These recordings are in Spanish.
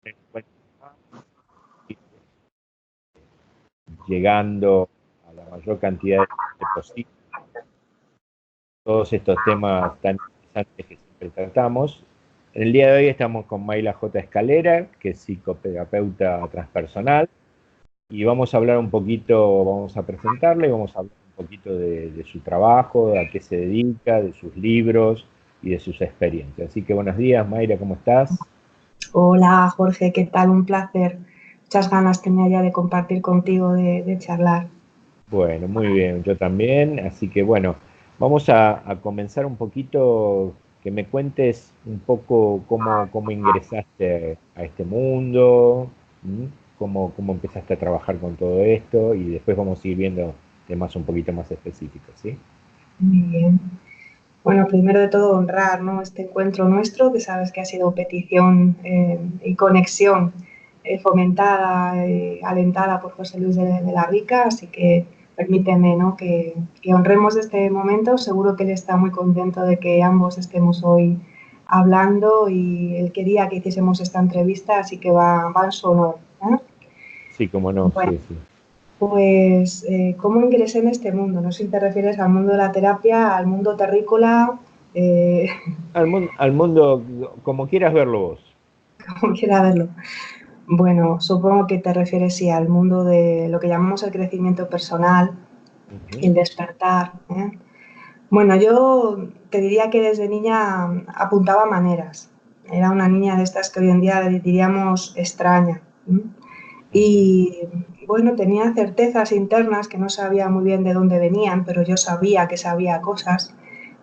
encuentro llegando a la mayor cantidad de posible todos estos temas tan interesantes que siempre tratamos. En el día de hoy estamos con Mayla J. Escalera, que es psicoterapeuta transpersonal, y vamos a hablar un poquito, vamos a presentarle, vamos a hablar un poquito de su trabajo, a qué se dedica, de sus libros y de sus experiencias. Así que buenos días, Mayra, ¿cómo estás? Hola Jorge, ¿qué tal? Un placer. Muchas ganas tenía ya de compartir contigo, de charlar. Bueno, muy bien, yo también. Así que bueno, vamos a comenzar un poquito, que me cuentes un poco cómo ingresaste a este mundo, ¿m? Cómo empezaste a trabajar con todo esto y después vamos a ir viendo temas un poquito más específicos, ¿sí? Muy bien. Bueno, primero de todo honrar, ¿no?, este encuentro nuestro, que sabes que ha sido petición y conexión fomentada, alentada por José Luis de la Rica, así que permíteme, ¿no?, que honremos este momento. Seguro que él está muy contento de que ambos estemos hoy hablando y él quería que hiciésemos esta entrevista, así que va en su honor, ¿eh? Sí, cómo no, Bueno, sí, sí. pues, ¿cómo ingresé en este mundo? No sé si te refieres al mundo de la terapia, al mundo terrícola, eh, Al mundo, como quieras verlo vos. como quiera verlo. Bueno, supongo que te refieres sí al mundo de lo que llamamos el crecimiento personal, Ujú. el despertar, ¿eh? Bueno, yo te diría que desde niña apuntaba maneras. Era una niña de estas que hoy en día diríamos extraña, ¿eh? Ujú. Y bueno, tenía certezas internas que no sabía muy bien de dónde venían, pero yo sabía que sabía cosas,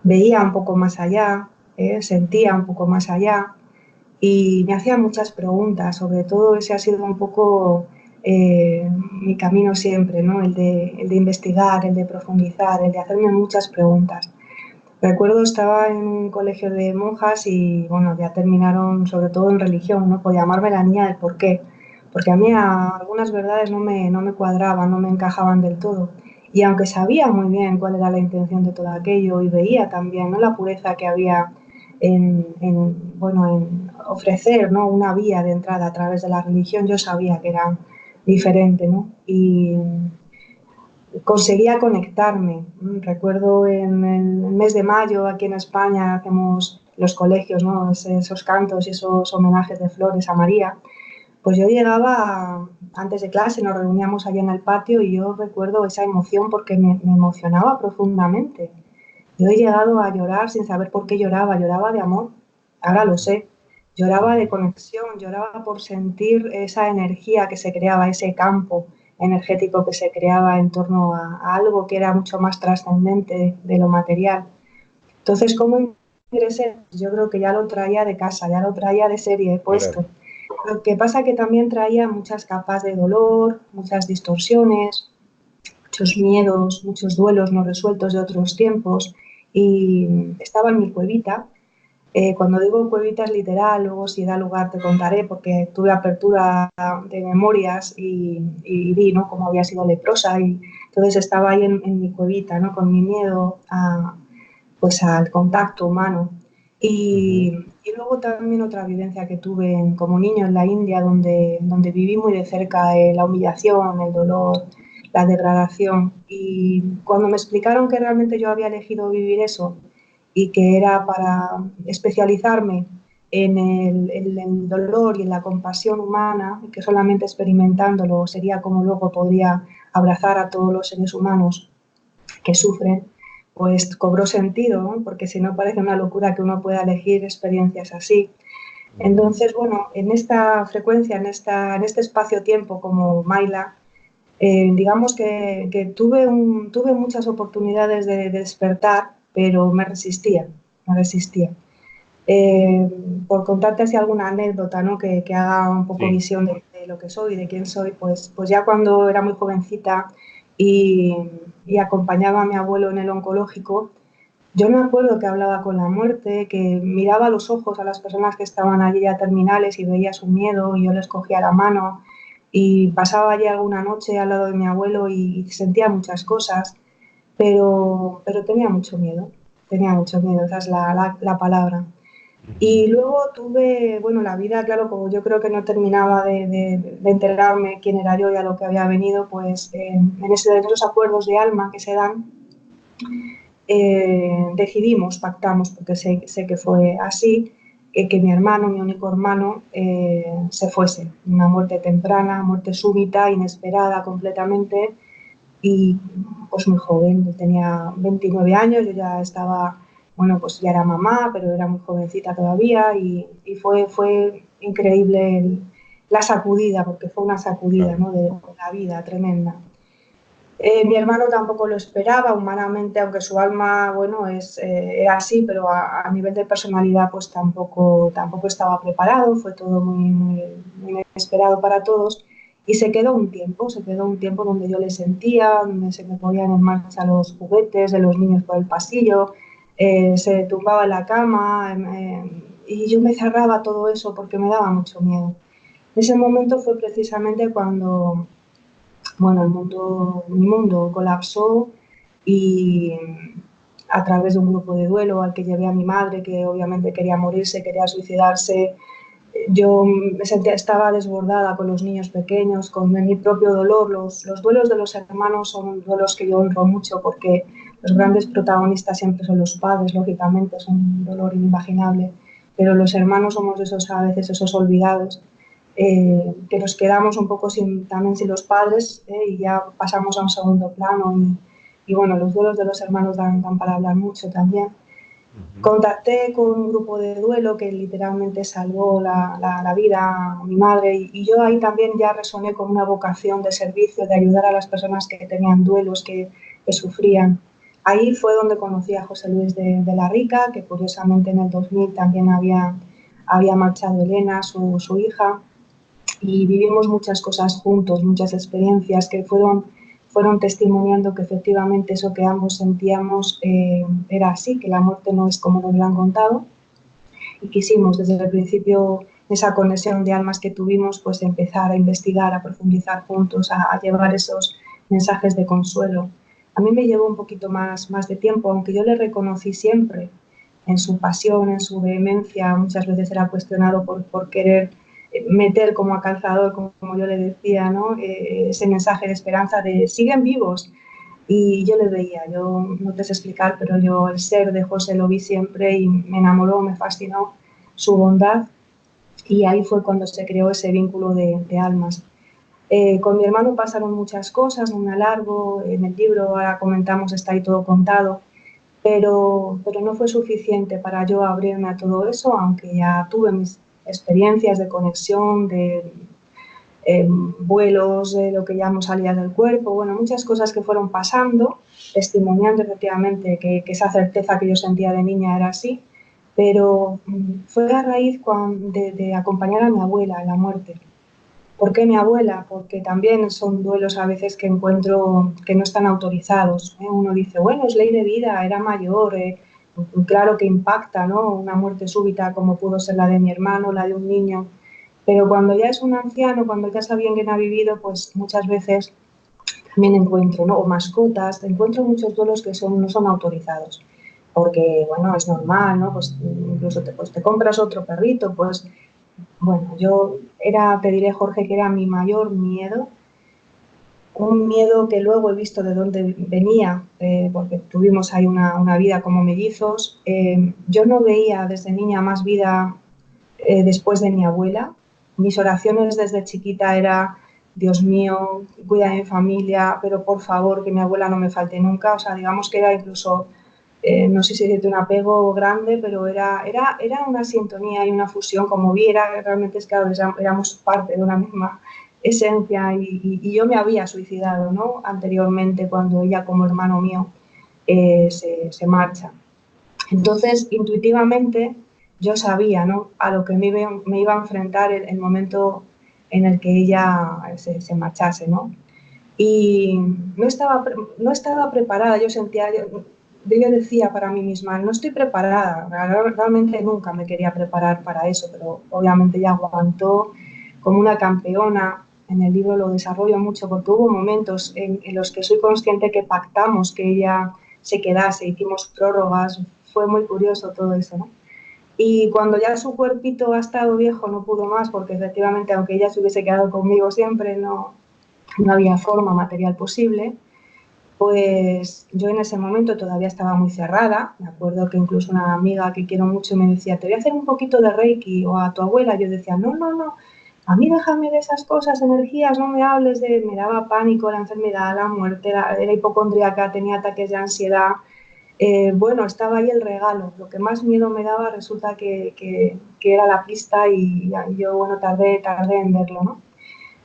veía un poco más allá, sentía un poco más allá y me hacía muchas preguntas. Sobre todo ese ha sido un poco mi camino siempre, ¿no? El de investigar, el de profundizar, el de hacerme muchas preguntas. Recuerdo, estaba en un colegio de monjas y bueno, ya terminaron sobre todo en religión, ¿no?, por llamarme la niña del por qué, porque a mí algunas verdades no me cuadraban, no me encajaban del todo. Y aunque sabía muy bien cuál era la intención de todo aquello y veía también, ¿no?, la pureza que había en ofrecer, ¿no?, una vía de entrada a través de la religión, yo sabía que era diferente, ¿no? Y conseguía conectarme. Recuerdo en el mes de mayo, aquí en España, hacemos los colegios, ¿no?, esos cantos y esos homenajes de flores a María. Pues yo llegaba antes de clase, nos reuníamos allá en el patio y yo recuerdo esa emoción porque me emocionaba profundamente. Yo he llegado a llorar sin saber por qué lloraba, lloraba de amor, ahora lo sé, lloraba de Ujú. conexión, lloraba por sentir esa energía que se creaba, ese campo energético que se creaba en torno a algo que era mucho más trascendente de lo material. Entonces, ¿cómo ingresé? Yo creo que ya lo traía de casa, ya lo traía de serie Claro. puesto. Lo que pasa es que también traía muchas capas de dolor, muchas distorsiones, muchos miedos, muchos duelos no resueltos de otros tiempos y estaba en mi cuevita. Cuando digo cuevita es literal, luego si da lugar te contaré porque tuve apertura de memorias y vi, ¿no?, cómo había sido leprosa y entonces estaba ahí en mi cuevita, ¿no?, con mi miedo pues al contacto humano. Ujú. Y luego también otra vivencia que tuve como niño en la India, donde viví muy de cerca la humillación, el dolor, la degradación. Y cuando me explicaron que realmente yo había elegido vivir eso y que era para especializarme en el dolor y en la compasión humana, y que solamente experimentándolo sería como luego podría abrazar a todos los seres humanos que sufren, pues cobró sentido, ¿no?, porque si no parece una locura que uno pueda elegir experiencias así. Ujú. Entonces, bueno, en esta frecuencia, en este espacio-tiempo como Maila, digamos que tuve muchas oportunidades de despertar, pero me resistía, me resistía. Eh, por contarte así alguna anécdota, ¿no?, que haga un poco Sí. visión de lo que soy, de quién soy, pues ya cuando era muy jovencita y, y acompañaba a mi abuelo en el oncológico, yo me acuerdo que hablaba con la muerte, que miraba a los ojos a las personas que estaban allí ya terminales y veía su miedo y yo les cogía la mano y pasaba allí alguna noche al lado de mi abuelo y sentía muchas cosas, pero tenía mucho miedo, esa es la palabra. Y luego tuve, bueno, la vida, claro, como yo creo que no terminaba de enterarme quién era yo y a lo que había venido, pues en esos acuerdos de alma que se dan, decidimos, pactamos, porque sé que fue así, que mi hermano, mi único hermano, se fuese. Una muerte temprana, muerte súbita, inesperada completamente y pues muy joven. Yo tenía 29 años, yo ya estaba, bueno, pues ya era mamá, pero era muy jovencita todavía y fue increíble la sacudida, porque fue una sacudida, Claro. ¿no? De la vida tremenda. Mi hermano tampoco lo esperaba, humanamente, aunque su alma, bueno, era así, pero a nivel de personalidad, pues tampoco estaba preparado, fue todo muy inesperado para todos. Y se quedó un tiempo donde yo le sentía, donde se me ponían en marcha los juguetes de los niños por el pasillo, se tumbaba en la cama, y yo me cerraba todo eso porque me daba mucho miedo. Ese momento fue precisamente cuando, bueno, mi mundo colapsó y a través de un grupo de duelo al que llevé a mi madre, que obviamente quería morirse, quería suicidarse, yo me sentía, estaba desbordada con los niños pequeños, con mi propio dolor. Los duelos de los hermanos son duelos que yo honro mucho porque los grandes protagonistas siempre son los padres, lógicamente, es un dolor inimaginable, pero los hermanos somos esos, a veces esos olvidados, que nos quedamos un poco también sin los padres, y ya pasamos a un segundo plano y bueno, los duelos de los hermanos dan para hablar mucho también. Ujú. Contacté con un grupo de duelo que literalmente salvó la vida a mi madre y yo ahí también ya resoné con una vocación de servicio, de ayudar a las personas que tenían duelos, que sufrían. Ahí fue donde conocí a José Luis de la Rica, que curiosamente en el 2000 también había marchado Elena, su hija, y vivimos muchas cosas juntos, muchas experiencias que fueron testimoniando que efectivamente eso que ambos sentíamos era así, que la muerte no es como nos lo han contado, y quisimos desde el principio esa conexión de almas que tuvimos, pues empezar a investigar, a profundizar juntos, a llevar esos mensajes de consuelo. A mí me llevó un poquito más de tiempo, aunque yo le reconocí siempre en su pasión, en su vehemencia. Muchas veces era cuestionado por querer meter como a calzador, como yo le decía, ¿no? Ese mensaje de esperanza de siguen vivos. Y yo le veía, yo no te sé explicar, pero yo el ser de José lo vi siempre y me enamoró, me fascinó su bondad y ahí fue cuando se creó ese vínculo de almas. Con mi hermano pasaron muchas cosas, no me alargo, en el libro ahora comentamos, está ahí todo contado, pero no fue suficiente para yo abrirme a todo eso, aunque ya tuve mis experiencias de conexión, de vuelos, de lo que llamamos salidas del cuerpo, bueno, muchas cosas que fueron pasando, testimoniando efectivamente que esa certeza que yo sentía de niña era así, pero fue a raíz de acompañar a mi abuela en la muerte. ¿Por qué mi abuela? Porque también son duelos a veces que encuentro que no están autorizados, ¿eh? Uno dice, bueno, es ley de vida, era mayor, claro que impacta, ¿no? Una muerte súbita como pudo ser la de mi hermano, la de un niño, pero cuando ya es un anciano, cuando ya sabe bien quién ha vivido, pues muchas veces también encuentro, ¿no? O mascotas, encuentro muchos duelos que no son autorizados, porque, bueno, es normal, ¿no? Pues incluso pues te compras otro perrito, pues bueno, te diré, Jorge, que era mi mayor miedo, un miedo que luego he visto de dónde venía, porque tuvimos ahí una vida como mellizos. Yo no veía desde niña más vida después de mi abuela. Mis oraciones desde chiquita era, Dios mío, cuida de mi familia, pero por favor que mi abuela no me falte nunca. O sea, digamos que era incluso, no sé si decirte un apego grande, pero era una sintonía y una fusión, como vi, realmente es que éramos parte de una misma esencia y yo me había suicidado, ¿no? Anteriormente cuando ella como hermano mío se marcha. Entonces, intuitivamente, yo sabía, ¿no?, a lo que me iba a enfrentar el momento en el que ella marchase, ¿no? Y no estaba preparada, yo decía para mí misma, no estoy preparada, realmente nunca me quería preparar para eso, pero obviamente ella aguantó como una campeona. En el libro lo desarrollo mucho porque hubo momentos en los que soy consciente que pactamos que ella se quedase, hicimos prórrogas, fue muy curioso todo eso, ¿no? Y cuando ya su cuerpito ha estado viejo, no pudo más, porque efectivamente, aunque ella se hubiese quedado conmigo siempre, no había forma material posible. Pues yo en ese momento todavía estaba muy cerrada. Me acuerdo que incluso una amiga que quiero mucho me decía, te voy a hacer un poquito de Reiki, o a tu abuela. Yo decía, no, no, no, a mí déjame de esas cosas, energías, no me hables de... Me daba pánico la enfermedad, la muerte, era hipocondríaca, tenía ataques de ansiedad. Bueno, estaba ahí el regalo. Lo que más miedo me daba resulta que era la pista, y yo, bueno, tardé en verlo, ¿no?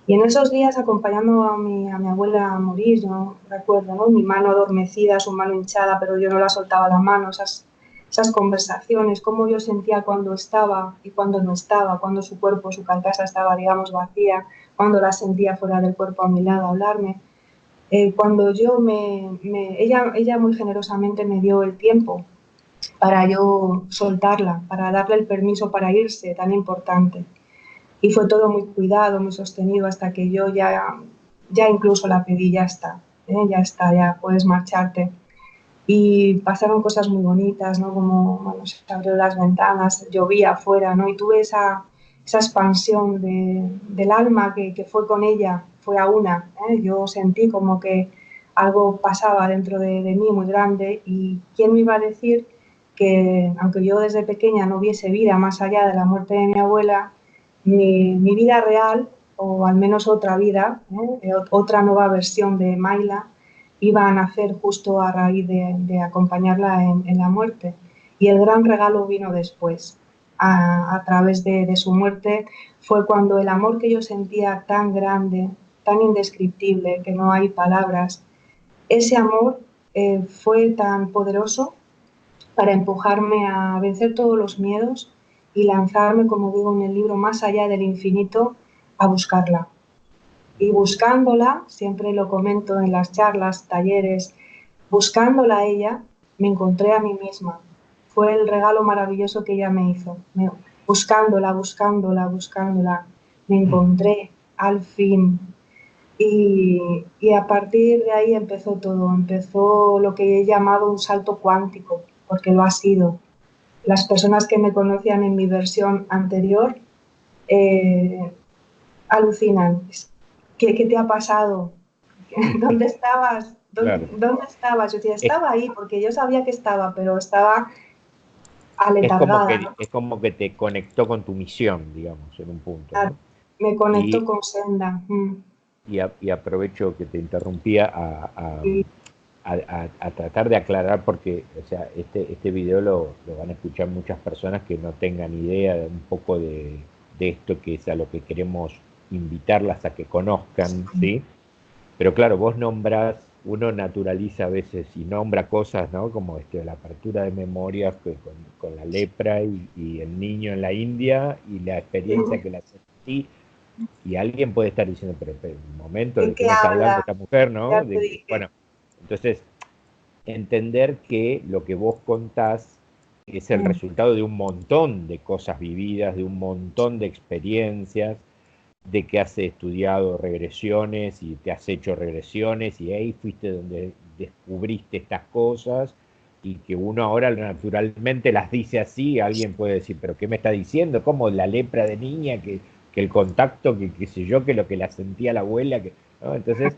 Y en esos días, acompañando a mi abuela a morir, yo recuerdo, ¿no? Mi mano adormecida, su mano hinchada, pero yo no la soltaba la mano, esas conversaciones, cómo yo sentía cuando estaba y cuando no estaba, cuando su cuerpo, su carcasa estaba, digamos, vacía, cuando la sentía fuera del cuerpo a mi lado hablarme. Cuando ella muy generosamente me dio el tiempo para yo soltarla, para darle el permiso para irse, tan importante. Y fue todo muy cuidado, muy sostenido, hasta que yo ya incluso la pedí, ya está, ya puedes marcharte. Y pasaron cosas muy bonitas, ¿no? Como, bueno, se abrieron las ventanas, llovía afuera, ¿no? Y tuve esa expansión del alma que fue con ella, fue a una, ¿eh? Yo sentí como que algo pasaba dentro de mí muy grande, y quién me iba a decir que, aunque yo desde pequeña no viese vida más allá de la muerte de mi abuela, mi vida real, o al menos otra vida, otra nueva versión de Maila, iba a nacer justo a raíz de acompañarla en la muerte. Y el gran regalo vino después. A través de su muerte fue cuando el amor que yo sentía, tan grande, tan indescriptible, que no hay palabras, ese amor fue tan poderoso para empujarme a vencer todos los miedos y lanzarme, como digo en el libro, más allá del infinito, a buscarla. Y buscándola, siempre lo comento en las charlas, talleres, buscándola a ella, me encontré a mí misma. Fue el regalo maravilloso que ella me hizo. Buscándola, buscándola, buscándola, me encontré al fin. Y a partir de ahí empezó todo. Empezó lo que he llamado un salto cuántico, porque lo ha sido. Las personas que me conocían en mi versión anterior eh, alucinan. ¿Qué te ha pasado? ¿Dónde estabas? Claro. ¿Dónde estabas? Yo decía, Es, estaba ahí, porque yo sabía que estaba, pero estaba aletargada, ¿no? es como que te conectó con tu misión, digamos, en un punto, ¿no? Me conectó Y, con Senda. y aprovecho que te interrumpía Y, a tratar de aclarar, porque, o sea, este video lo van a escuchar muchas personas que no tengan idea de un poco de esto, que es a lo que queremos invitarlas a que conozcan, ¿sí? Pero claro, vos nombrás, uno naturaliza a veces y nombra cosas, ¿no? Como la apertura de memorias con la lepra y el niño en la India y la experiencia que la sentí. Y alguien puede estar diciendo, pero un momento, ¿de ¿de qué qué me está hablando habla? esta mujer, no? Ya te dije. Bueno, entonces, entender que lo que vos contás es el Mm, resultado de un montón de cosas vividas, de un montón de experiencias, de que has estudiado regresiones y te has hecho regresiones y ahí fuiste donde descubriste estas cosas y que uno ahora naturalmente las dice así, alguien puede decir, pero ¿qué me está diciendo? ¿Cómo la lepra de niña? Que el contacto, que qué sé yo, que lo que la sentía la abuela, que, ¿no? Entonces,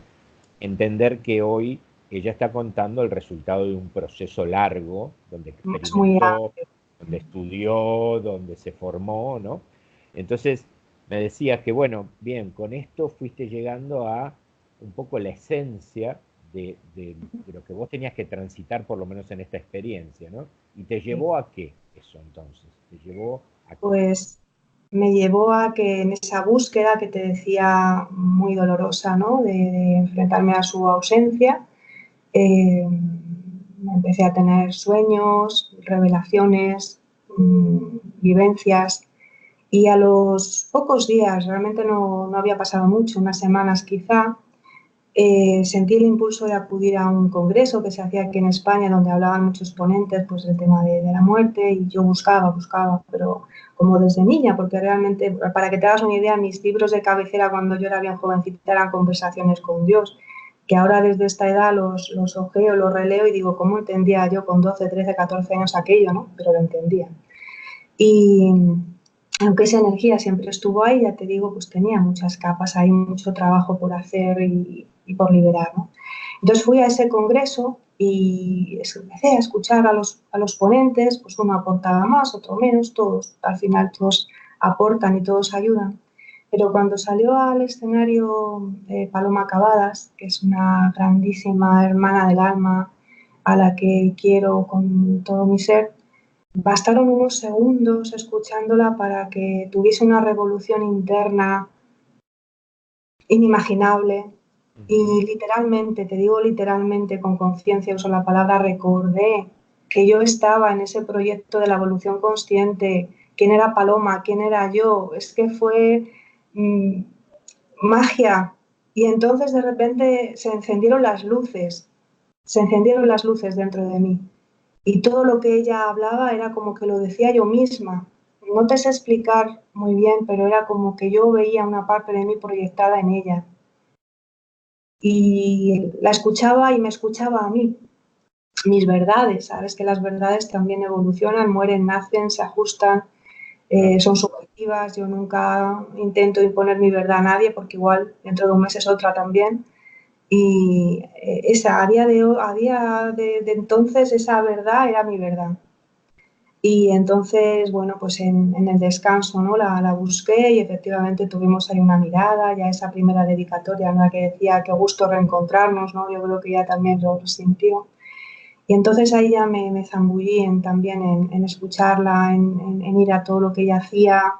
entender que hoy ella está contando el resultado de un proceso largo, donde es muy experimentó, donde estudió, donde se formó, ¿no? Entonces, me decías que, bueno, bien, con esto fuiste llegando a un poco la esencia de lo que vos tenías que transitar, por lo menos en esta experiencia, ¿no? ¿Y te amable. llevó a qué eso entonces? ¿Te llevó a qué? Pues me llevó a que en esa búsqueda que te decía, muy dolorosa, ¿no? De enfrentarme a su ausencia, empecé a tener sueños, revelaciones, vivencias, y a los pocos días, realmente no había pasado mucho, unas semanas quizá, sentí el impulso de acudir a un congreso que se hacía aquí en España, donde hablaban muchos ponentes, pues, del tema de la muerte, y yo buscaba, pero como desde niña, porque realmente, para que te hagas una idea, mis libros de cabecera cuando yo era bien jovencita eran conversaciones con Dios, que ahora desde esta edad los ojeo, los releo y digo, ¿cómo entendía yo con 12, 13, 14 años aquello, no? Pero lo entendía. Y aunque esa energía siempre estuvo ahí, ya te digo, pues tenía muchas capas, hay mucho trabajo por hacer y por liberar, ¿no? Entonces fui a ese congreso y empecé a escuchar a los ponentes, pues uno aportaba más, otro menos, todos, al final todos aportan y todos ayudan. Pero cuando salió al escenario Paloma Cavadas, que es una grandísima hermana del alma a la que quiero con todo mi ser, bastaron unos segundos escuchándola para que tuviese una revolución interna inimaginable. Y literalmente, te digo literalmente, con conciencia uso la palabra, recordé que yo estaba en ese proyecto de la evolución consciente, quién era Paloma, quién era yo, es que fue magia. Y entonces de repente se encendieron las luces dentro de mí. Y todo lo que ella hablaba era como que lo decía yo misma. No te sé explicar muy bien, pero era como que yo veía una parte de mí proyectada en ella. Y la escuchaba y me escuchaba a mí, mis verdades. Sabes que las verdades también evolucionan, mueren, nacen, se ajustan, son subjetivas. Yo nunca intento imponer mi verdad a nadie porque igual dentro de un mes es otra también. Y esa, a día de entonces esa verdad era mi verdad. Y entonces, bueno, pues en el descanso, ¿no? La busqué y efectivamente tuvimos ahí una mirada, ya esa primera dedicatoria en la que decía qué gusto reencontrarnos, ¿no? Yo creo que ella también lo sintió. Y entonces ahí ya me zambullí también en escucharla, en ir a todo lo que ella hacía.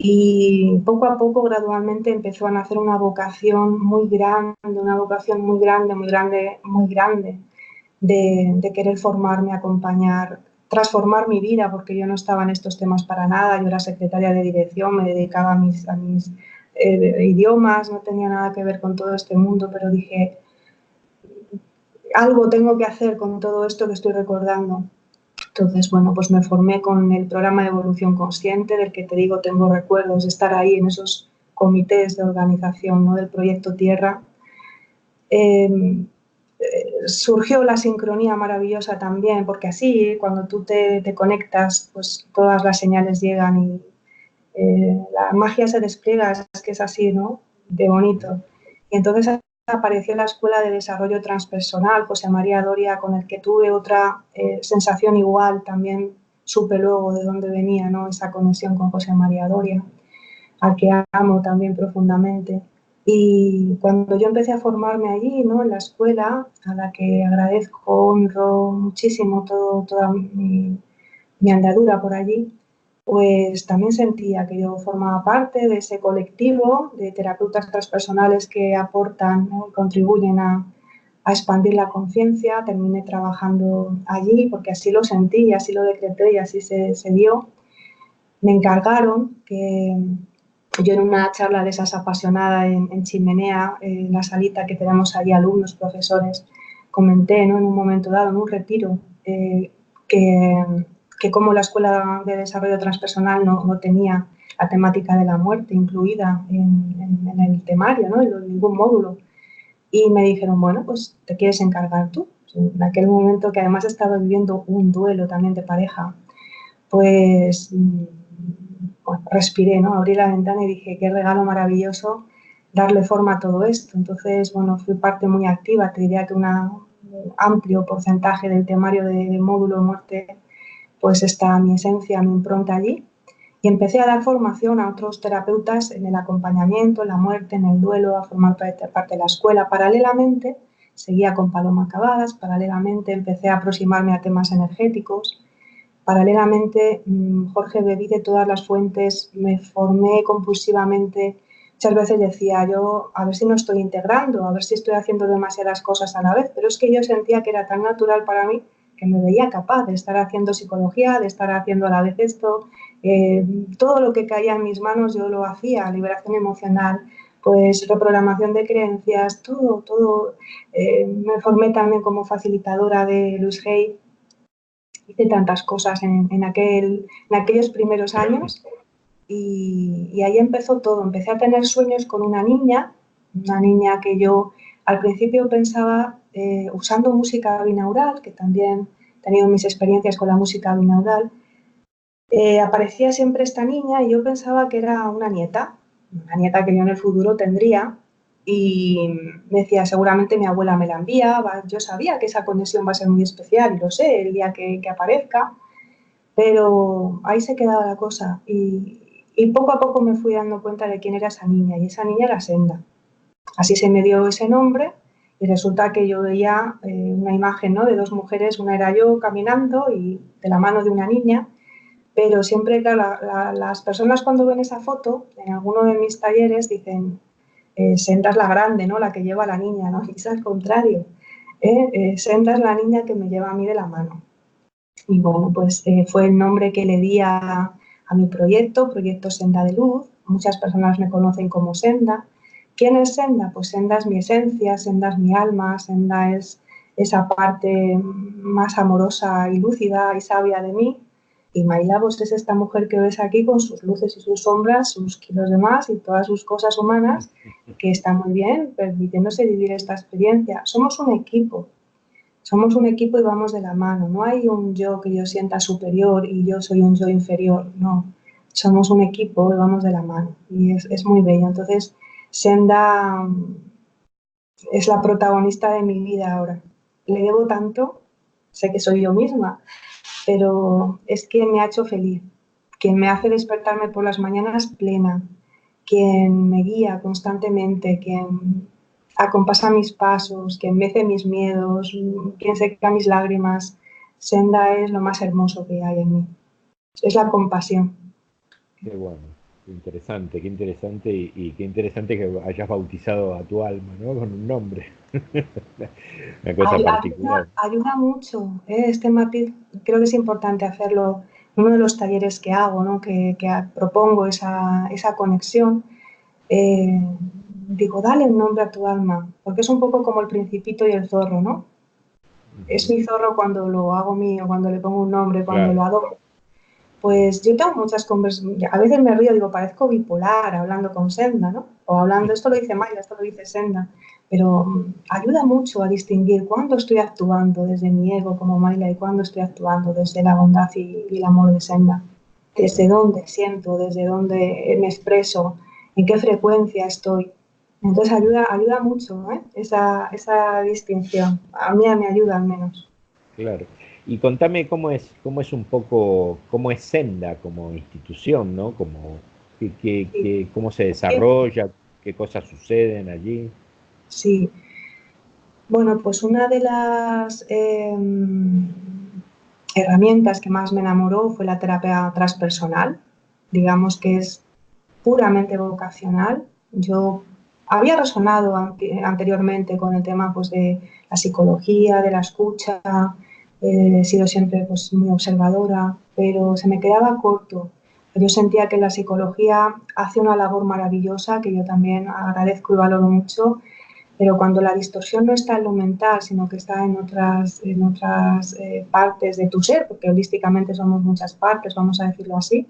Y poco a poco, gradualmente, empezó a nacer una vocación muy grande, muy grande, muy grande, de querer formarme, acompañar, transformar mi vida, porque yo no estaba en estos temas para nada. Yo era secretaria de dirección, me dedicaba a mis idiomas, no tenía nada que ver con todo este mundo, pero dije, algo tengo que hacer con todo esto que estoy recordando. Entonces, bueno, pues me formé con el programa de evolución consciente, del que te digo, tengo recuerdos de estar ahí en esos comités de organización, ¿no? Del proyecto Tierra. Surgió la sincronía maravillosa también, porque así, cuando tú te conectas, pues todas las señales llegan y la magia se despliega, es que es así, ¿no? De bonito. Y entonces apareció la Escuela de Desarrollo Transpersonal, José María Doria, con el que tuve otra sensación igual, también supe luego de dónde venía, ¿no? Esa conexión con José María Doria, al que amo también profundamente. Y cuando yo empecé a formarme allí, ¿no? En la escuela, a la que agradezco, honro muchísimo toda mi andadura por allí, pues también sentía que yo formaba parte de ese colectivo de terapeutas transpersonales que aportan, ¿no? Y contribuyen a expandir la conciencia. Terminé trabajando allí porque así lo sentí, así lo decreté y así se dio. Me encargaron que yo en una charla de esas apasionada en Chimenea, en la salita que tenemos allí, alumnos, profesores, comenté, ¿no? En un momento dado, en un retiro, que, que como la Escuela de Desarrollo Transpersonal no tenía la temática de la muerte incluida en el temario, ¿no? En ningún módulo. Y me dijeron, bueno, pues te quieres encargar tú. En aquel momento, que además estaba viviendo un duelo también de pareja, pues bueno, respiré, ¿no? Abrí la ventana y dije, qué regalo maravilloso darle forma a todo esto. Entonces, bueno, fui parte muy activa, te diría que un amplio porcentaje del temario de módulo de muerte, pues está mi esencia, mi impronta allí. Y empecé a dar formación a otros terapeutas en el acompañamiento, en la muerte, en el duelo, a formar parte de la escuela. Paralelamente, seguía con Paloma Cavadas, paralelamente empecé a aproximarme a temas energéticos. Paralelamente, Jorge, bebí de todas las fuentes, me formé compulsivamente. Muchas veces decía yo, a ver si no estoy integrando, a ver si estoy haciendo demasiadas cosas a la vez, pero es que yo sentía que era tan natural para mí que me veía capaz de estar haciendo psicología, de estar haciendo a la vez esto. Todo lo que caía en mis manos yo lo hacía, liberación emocional, pues reprogramación de creencias, todo. Me formé también como facilitadora de Luis Hay. Hice tantas cosas en aquellos primeros años y ahí empezó todo. Empecé a tener sueños con una niña que yo al principio pensaba usando música binaural, que también he tenido mis experiencias con la música binaural, Aparecía siempre esta niña y yo pensaba que era una nieta que yo en el futuro tendría, y me decía, seguramente mi abuela me la envía, yo sabía que esa conexión va a ser muy especial y lo sé el día que aparezca, pero ahí se quedaba la cosa y poco a poco me fui dando cuenta de quién era esa niña y esa niña era Senda. Así se me dio ese nombre y resulta que yo veía una imagen, ¿no?, de dos mujeres, una era yo caminando y de la mano de una niña, pero siempre, claro, las personas cuando ven esa foto, en alguno de mis talleres dicen, Senda es la grande, ¿no?, la que lleva a la niña, ¿no? Y es al contrario, Senda es la niña que me lleva a mí de la mano. Y bueno, pues fue el nombre que le di a mi proyecto, Proyecto Senda de Luz. Muchas personas me conocen como Senda. ¿Quién es Senda? Pues Senda es mi esencia, Senda es mi alma, Senda es esa parte más amorosa y lúcida y sabia de mí. Y Mayla pues es esta mujer que ves aquí con sus luces y sus sombras, sus kilos de más y todas sus cosas humanas, que está muy bien, permitiéndose vivir esta experiencia. Somos un equipo y vamos de la mano. No hay un yo que yo sienta superior y yo soy un yo inferior. No, somos un equipo y vamos de la mano. Y es muy bello. Entonces, Senda es la protagonista de mi vida ahora. Le debo tanto, sé que soy yo misma, pero es quien me ha hecho feliz, quien me hace despertarme por las mañanas plena, quien me guía constantemente, quien acompasa mis pasos, quien mece mis miedos, quien seca mis lágrimas. Senda es lo más hermoso que hay en mí. Es la compasión. Qué bueno, qué interesante y qué interesante que hayas bautizado a tu alma, ¿no? Con un nombre. Una cosa particular. Ayuda mucho, ¿eh? Este matiz creo que es importante hacerlo en uno de los talleres que hago, ¿no?, que propongo esa conexión. eh, Digo, dale un nombre a tu alma, porque es un poco como el Principito y el zorro, ¿no? Es Ujú. mi zorro cuando lo hago mío, cuando le pongo un nombre, cuando Claro. lo adopto. Pues yo tengo muchas conversaciones, a veces me río, digo, parezco bipolar hablando con Senda, ¿no? O hablando, esto lo dice Maya, esto lo dice Senda, pero ayuda mucho a distinguir cuándo estoy actuando desde mi ego como Maya y cuándo estoy actuando desde la bondad y el amor de Senda. Desde Claro. dónde siento, desde dónde me expreso, en qué frecuencia estoy. Entonces ayuda mucho, ¿eh?, esa distinción. A mí me ayuda al menos. Claro. Y contame cómo es un poco, cómo es Senda como institución, ¿no? Como, Sí, cómo se desarrolla, qué cosas suceden allí. sí. Bueno, pues una de las herramientas que más me enamoró fue la terapia transpersonal. Digamos que es puramente vocacional. Yo había resonado anteriormente con el tema, pues, de la psicología, de la escucha, he sido siempre, pues, muy observadora, pero se me quedaba corto. Yo sentía que la psicología hace una labor maravillosa que yo también agradezco y valoro mucho, pero cuando la distorsión no está en lo mental, sino que está en otras partes de tu ser, porque holísticamente somos muchas partes, vamos a decirlo así,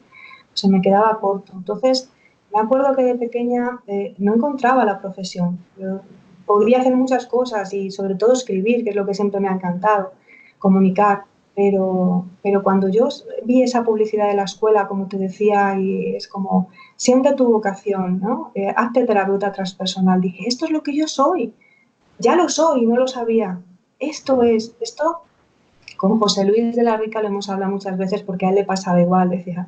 se me quedaba corto. Entonces, me acuerdo que de pequeña no encontraba la profesión. Yo podría hacer muchas cosas y sobre todo escribir, que es lo que siempre me ha encantado, comunicar, pero cuando yo vi esa publicidad de la escuela, como te decía, y es como, siente tu vocación, ¿no? Hazte terapeuta transpersonal. Dije, esto es lo que yo soy, ya lo soy, no lo sabía. Esto con José Luis de la Rica lo hemos hablado muchas veces porque a él le pasaba igual, decía,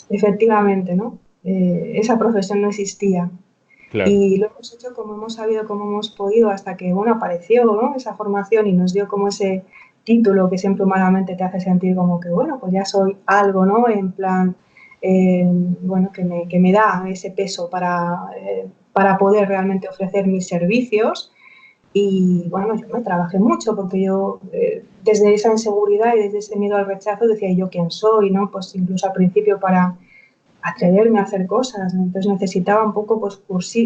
efectivamente, ¿no? Esa profesión no existía. Claro. Y lo hemos hecho como hemos sabido, como hemos podido, hasta que, bueno, apareció, ¿no?, esa formación y nos dio como ese título que siempre humanamente te hace sentir como que, bueno, pues ya soy algo, ¿no? En plan, bueno, que me da ese peso para poder realmente ofrecer mis servicios. Y bueno, yo me trabajé mucho porque yo, desde esa inseguridad y desde ese miedo al rechazo, decía yo quién soy, ¿no? Pues incluso al principio para atreverme a hacer cosas, ¿no? Entonces necesitaba un poco, pues,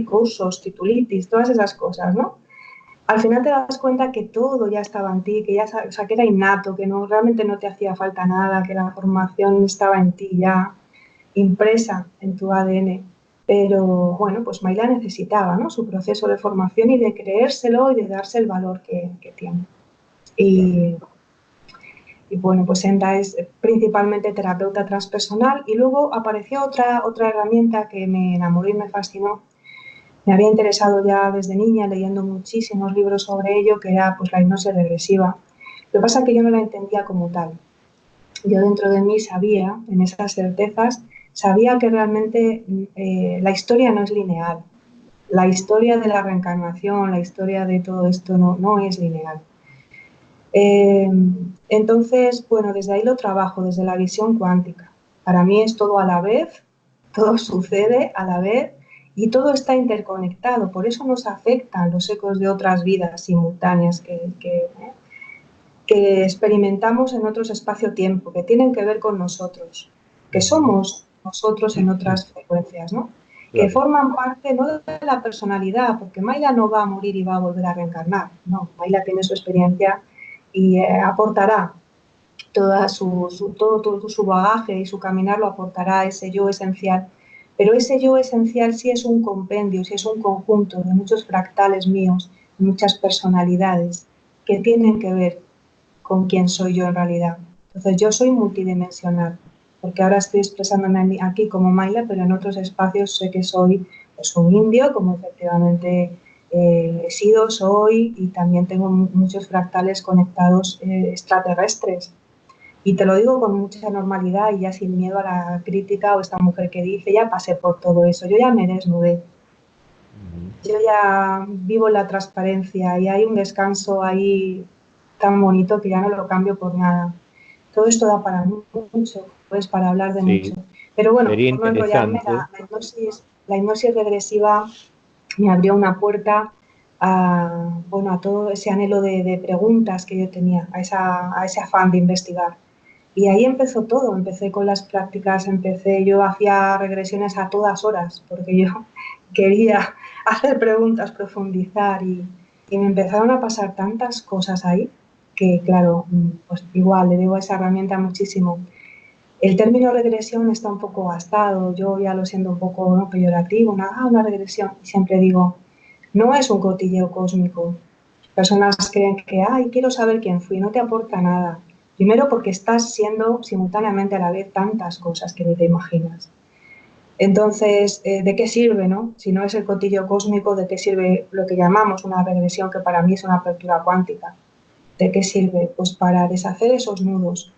cursos, titulitis, todas esas cosas, ¿no? Al final te das cuenta que todo ya estaba en ti, que ya, o sea, que era innato, que no, realmente no te hacía falta nada, que la formación estaba en ti ya, impresa en tu ADN. Pero bueno, pues Mayla necesitaba, ¿no?, su proceso de formación y de creérselo y de darse el valor que tiene. Claro. Y, Y bueno, pues Senda es principalmente terapeuta transpersonal y luego apareció otra herramienta que me enamoró y me fascinó. Me había interesado ya desde niña leyendo muchísimos libros sobre ello, que era pues la hipnosis regresiva. Lo que pasa es que yo no la entendía como tal. Yo dentro de mí sabía, en esas certezas, sabía que realmente la historia no es lineal. La historia de la reencarnación, la historia de todo esto no es lineal. Entonces, bueno, desde ahí lo trabajo, desde la visión cuántica. Para mí es todo a la vez, todo sucede a la vez y todo está interconectado. Por eso nos afectan los ecos de otras vidas simultáneas que experimentamos en otros espacio-tiempo, que tienen que ver con nosotros, que somos nosotros en otras frecuencias, ¿no? Que Claro. forman parte no de la personalidad, porque Mayla no va a morir y va a volver a reencarnar, no, Mayla tiene su experiencia y aportará todo su bagaje y su caminar lo aportará ese yo esencial, pero ese yo esencial sí es un compendio, sí es un conjunto de muchos fractales míos, muchas personalidades que tienen que ver con quién soy yo en realidad. Entonces yo soy multidimensional, porque ahora estoy expresándome aquí como Mayla, pero en otros espacios sé que soy pues, un indio, como efectivamente he sido, soy, y también tengo muchos fractales conectados extraterrestres. Y te lo digo con mucha normalidad y ya sin miedo a la crítica o esta mujer que dice, ya pasé por todo eso, yo ya me desnudé. Yo ya vivo la transparencia y hay un descanso ahí tan bonito que ya no lo cambio por nada. Todo esto da para mucho, pues para hablar de Sí, mucho. Pero bueno, sería por no enrollarme, interesante. la hipnosis regresiva me abrió una puerta bueno, a todo ese anhelo de preguntas que yo tenía, a ese afán de investigar. Y ahí empezó todo, empecé con las prácticas, yo hacía regresiones a todas horas, porque yo quería hacer preguntas, profundizar y me empezaron a pasar tantas cosas ahí que, claro, pues igual le debo a esa herramienta muchísimo. El término regresión está un poco gastado, yo ya lo siento un poco ¿no? peyorativo, una regresión, y siempre digo, no es un cotilleo cósmico. Personas creen que, ay, quiero saber quién fui, no te aporta nada. Primero porque estás siendo simultáneamente a la vez tantas cosas que ni te imaginas. Entonces, ¿de qué sirve, no? Si no es el cotillo cósmico, ¿de qué sirve lo que llamamos una regresión, que para mí es una apertura cuántica? ¿De qué sirve? Pues para deshacer esos nudos,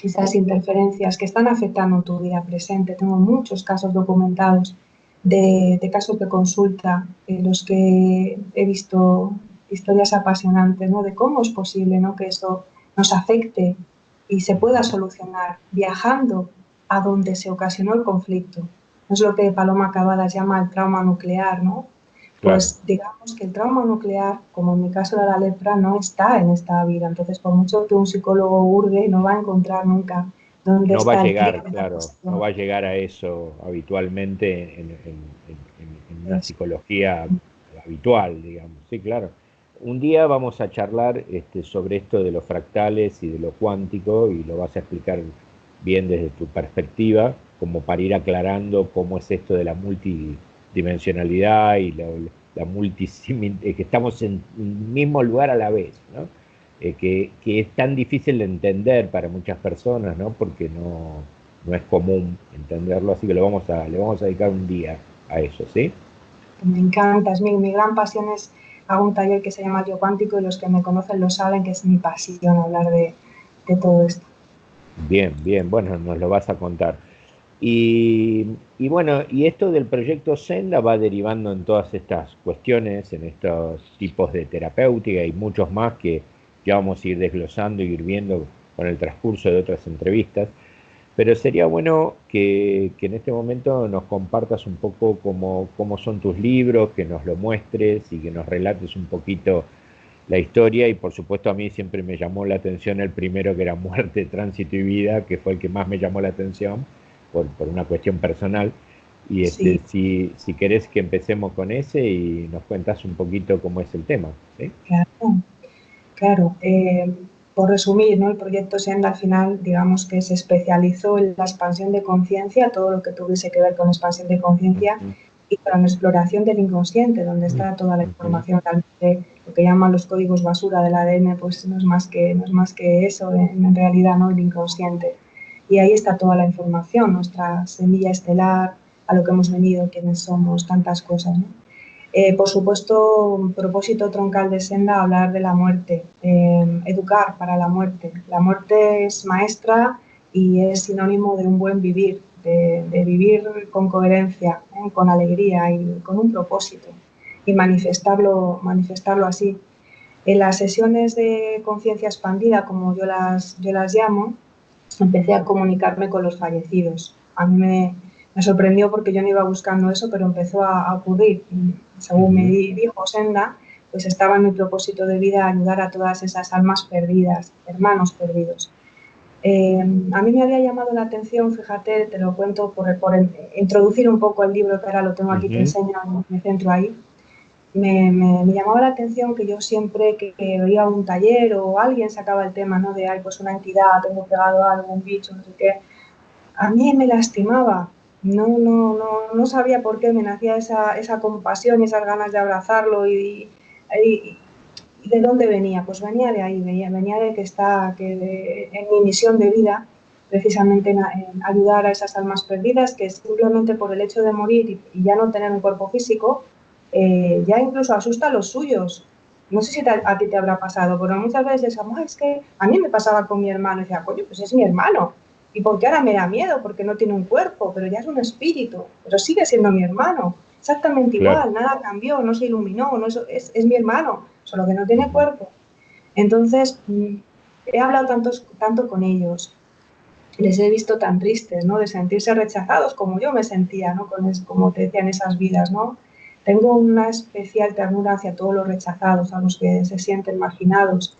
esas interferencias que están afectando en tu vida presente. Tengo muchos casos documentados de casos de consulta en los que he visto historias apasionantes, ¿no? De cómo es posible, ¿no? Que eso nos afecte y se pueda solucionar viajando a donde se ocasionó el conflicto. Es lo que Paloma Cavadas llama el trauma nuclear, ¿no? Claro. Pues digamos que el trauma nuclear, como en mi caso de la lepra, no está en esta vida. Entonces, por mucho que un psicólogo hurgue, no va a encontrar nunca dónde No va a está el llegar, quid de la claro, no cuestión. va a llegar a eso habitualmente en una psicología habitual, digamos. Sí, claro. Un día vamos a charlar sobre esto de los fractales y de lo cuántico y lo vas a explicar bien desde tu perspectiva, como para ir aclarando cómo es esto de la multidimensionalidad y que estamos en el mismo lugar a la vez, ¿no? Que es tan difícil de entender para muchas personas, ¿no? Porque no es común entenderlo, así que le vamos a dedicar un día a eso, ¿sí? Me encanta, es mi gran pasión es, hago un taller que se llama Yo Cuántico y los que me conocen lo saben que es mi pasión hablar de todo esto. Bien, bien, bueno, nos lo vas a contar. Y bueno, y esto del proyecto Senda va derivando en todas estas cuestiones, en estos tipos de terapéutica y muchos más que ya vamos a ir desglosando y ir viendo con el transcurso de otras entrevistas. Pero sería bueno que en este momento nos compartas un poco cómo son tus libros, que nos lo muestres y que nos relates un poquito la historia. Y por supuesto a mí siempre me llamó la atención el primero, que era Muerte, Tránsito y Vida, que fue el que más me llamó la atención por una cuestión personal. Y Sí, si querés que empecemos con ese y nos cuentas un poquito cómo es el tema, ¿sí? claro. Claro, por resumir, ¿no? El proyecto Senda al final, digamos que se especializó en la expansión de conciencia, todo lo que tuviese que ver con expansión de conciencia, Ujú. y con exploración del inconsciente, donde está toda la información, realmente lo que llaman los códigos basura del ADN, pues no es más que eso, en realidad, ¿no? El inconsciente. Y ahí está toda la información, nuestra semilla estelar, a lo que hemos venido, quiénes somos, tantas cosas, ¿no? Por supuesto, un propósito troncal de Senda, hablar de la muerte, educar para la muerte. La muerte es maestra y es sinónimo de un buen vivir, de vivir con coherencia, con alegría y con un propósito, y manifestarlo así. En las sesiones de conciencia expandida, como yo las llamo, empecé a comunicarme con los fallecidos. A mí me sorprendió porque yo no iba buscando eso, pero empezó a ocurrir. Y según me dijo Senda, pues estaba en mi propósito de vida ayudar a todas esas almas perdidas, hermanos perdidos. A mí me había llamado la atención, fíjate, te lo cuento por introducir un poco el libro, que ahora lo tengo aquí, te enseño, me centro ahí. Me llamaba la atención que yo siempre que veía un taller o alguien sacaba el tema, ¿no? De, ay, pues una entidad, tengo pegado algo, un bicho, no sé qué. A mí me lastimaba. No sabía por qué me nacía esa compasión y esas ganas de abrazarlo y ¿de dónde venía? Pues venía de ahí, venía de en mi misión de vida, precisamente en ayudar a esas almas perdidas que simplemente por el hecho de morir y ya no tener un cuerpo físico, ya incluso asusta a los suyos. No sé si a ti te habrá pasado, pero muchas veces decíamos, es que a mí me pasaba con mi hermano, y decía, coño, pues es mi hermano. ¿Y por qué ahora me da miedo? Porque no tiene un cuerpo, pero ya es un espíritu, pero sigue siendo mi hermano. Exactamente igual, nada cambió, no se iluminó, no es mi hermano, solo que no tiene cuerpo. Entonces, he hablado tanto con ellos, les he visto tan tristes, ¿no? De sentirse rechazados como yo me sentía, ¿no? Como te decía, en esas vidas, ¿no? Tengo una especial ternura hacia todos los rechazados, a los que se sienten marginados.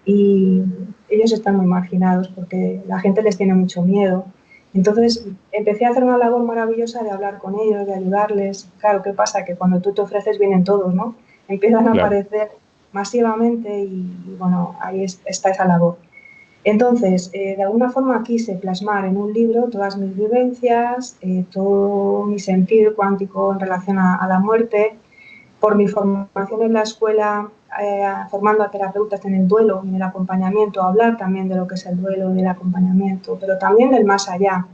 Y ellos están muy marginados porque la gente les tiene mucho miedo. Entonces empecé a hacer una labor maravillosa de hablar con ellos, de ayudarles. Claro, ¿qué pasa? Que cuando tú te ofreces vienen todos, ¿no? Empiezan a aparecer masivamente y bueno, ahí está esa labor. Entonces, de alguna forma quise plasmar en un libro todas mis vivencias, todo mi sentido cuántico en relación a la muerte, por mi formación en la escuela, formando a terapeutas en el duelo y en el acompañamiento, hablar también de lo que es el duelo, del acompañamiento, pero también del más allá,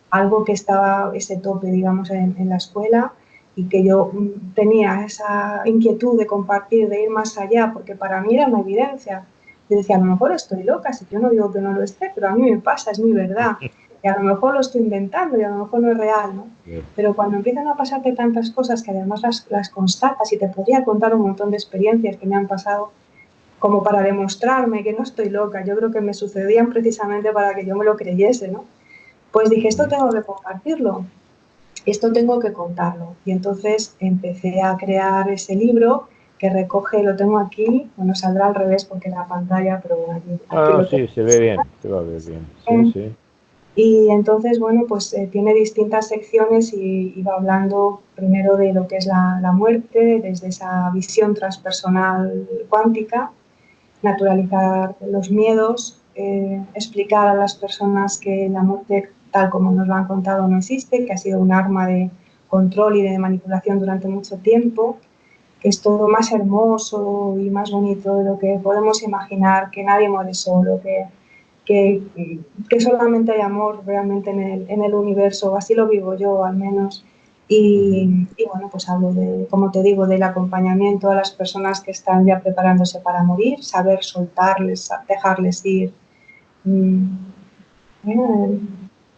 algo que estaba ese tope, digamos, en la escuela y que yo tenía esa inquietud de compartir, de ir más allá, porque para mí era una evidencia. Yo decía, a lo mejor estoy loca, si yo no digo que no lo esté, pero a mí me pasa, es mi verdad. Y a lo mejor lo estoy inventando y a lo mejor no es real, ¿no? Pero cuando empiezan a pasarte tantas cosas que además las constatas, y te podría contar un montón de experiencias que me han pasado como para demostrarme que no estoy loca, yo creo que me sucedían precisamente para que yo me lo creyese, ¿no? Pues dije, esto tengo que compartirlo, esto tengo que contarlo. Y entonces empecé a crear ese libro que recoge, lo tengo aquí, bueno, saldrá al revés porque la pantalla, pero aquí lo tengo. Sí, se ve bien, se va a ver bien. Sí, sí. Y entonces, bueno, pues tiene distintas secciones y va hablando primero de lo que es la muerte, desde esa visión transpersonal cuántica, naturalizar los miedos, explicar a las personas que la muerte, tal como nos lo han contado, no existe, que ha sido un arma de control y de manipulación durante mucho tiempo, que es todo más hermoso y más bonito de lo que podemos imaginar, que nadie muere solo, que, que solamente hay amor realmente en el universo, así lo vivo yo al menos. Y bueno, pues hablo de, como te digo, del acompañamiento a las personas que están ya preparándose para morir, saber soltarles, dejarles ir.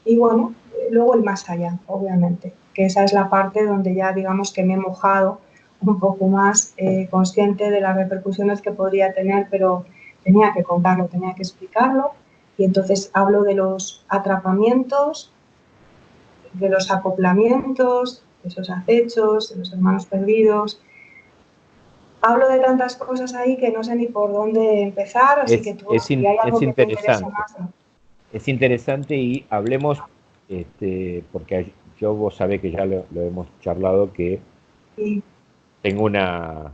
Y bueno, luego el más allá, obviamente, que esa es la parte donde ya digamos que me he mojado un poco más, consciente de las repercusiones que podría tener, pero tenía que contarlo, tenía que explicarlo. Y entonces hablo de los atrapamientos, de los acoplamientos, de esos acechos, de los hermanos perdidos. Hablo de tantas cosas ahí que no sé ni por dónde empezar, así que tú, si hay algo que te interese más. Es interesante y hablemos, porque vos sabés que ya lo hemos charlado, que Sí. tengo una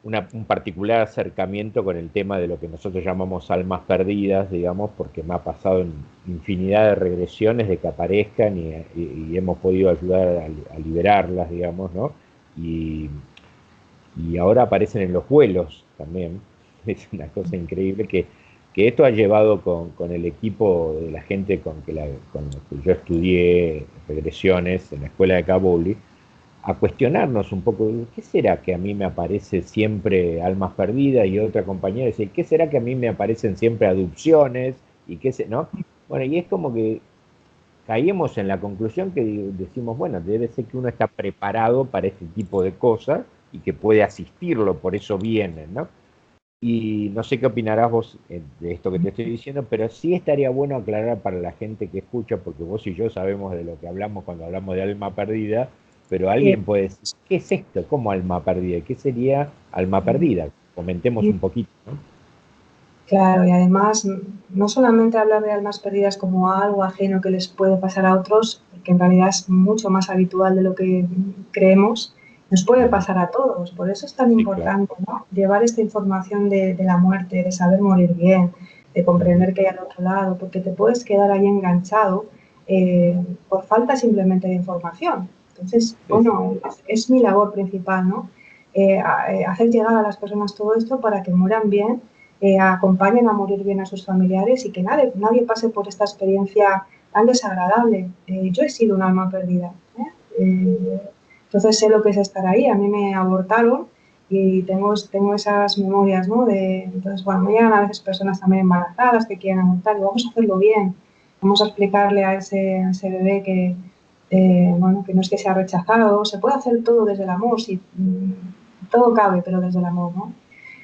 un particular acercamiento con el tema de lo que nosotros llamamos almas perdidas, digamos, porque me ha pasado en infinidad de regresiones de que aparezcan y hemos podido ayudar a liberarlas, digamos, ¿no? Y, y ahora aparecen en los vuelos también. Es una cosa increíble que esto ha llevado con el equipo de la gente con lo que yo estudié regresiones en la escuela de Kabuli, a cuestionarnos un poco, ¿qué será que a mí me aparece siempre almas perdidas? Y otra compañera dice, ¿qué será que a mí me aparecen siempre adopciones? Y qué sé, ¿no? Bueno, y es como que caímos en la conclusión que decimos, bueno, debe ser que uno está preparado para este tipo de cosas y que puede asistirlo, por eso vienen, ¿no? Y no sé qué opinarás vos de esto que te estoy diciendo, pero sí estaría bueno aclarar para la gente que escucha, porque vos y yo sabemos de lo que hablamos cuando hablamos de alma perdida, pero alguien puede decir, ¿qué es esto? ¿Cómo alma perdida? ¿Qué sería alma perdida? Comentemos un poquito, ¿no? Claro, y además no solamente hablar de almas perdidas como algo ajeno que les puede pasar a otros, que en realidad es mucho más habitual de lo que creemos, nos puede pasar a todos. Por eso es tan Sí, claro. importante, ¿no? Llevar esta información de la muerte, de saber morir bien, de Ujú. comprender que hay al otro lado, porque te puedes quedar ahí enganchado por falta simplemente de información. Entonces, Sí, sí. bueno, es mi labor principal, ¿no? Hacer llegar a las personas todo esto para que mueran bien, acompañen a morir bien a sus familiares y que nadie pase por esta experiencia tan desagradable. Yo he sido un alma perdida. Entonces sé lo que es estar ahí. A mí me abortaron y tengo esas memorias, ¿no? Entonces, bueno, me llegan a veces personas también embarazadas que quieren abortar y vamos a hacerlo bien. Vamos a explicarle a ese bebé que, bueno, que no es que sea rechazado, se puede hacer todo desde el amor, sí, todo cabe, pero desde el amor, ¿no?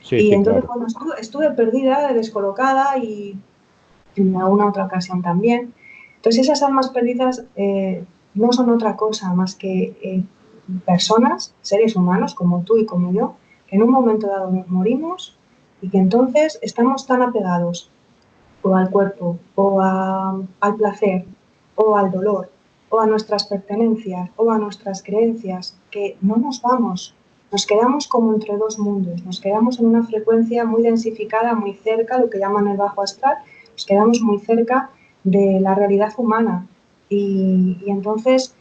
Sí, Y sí, entonces, claro. bueno, estuve perdida, descolocada y en alguna otra ocasión también. Entonces, esas almas perdidas no son otra cosa más que personas, seres humanos como tú y como yo, que en un momento dado nos morimos y que entonces estamos tan apegados o al cuerpo, al placer, o al dolor, o a nuestras pertenencias, o a nuestras creencias, que no nos vamos, nos quedamos como entre dos mundos, nos quedamos en una frecuencia muy densificada, muy cerca, lo que llaman el bajo astral, nos quedamos muy cerca de la realidad humana. Y entonces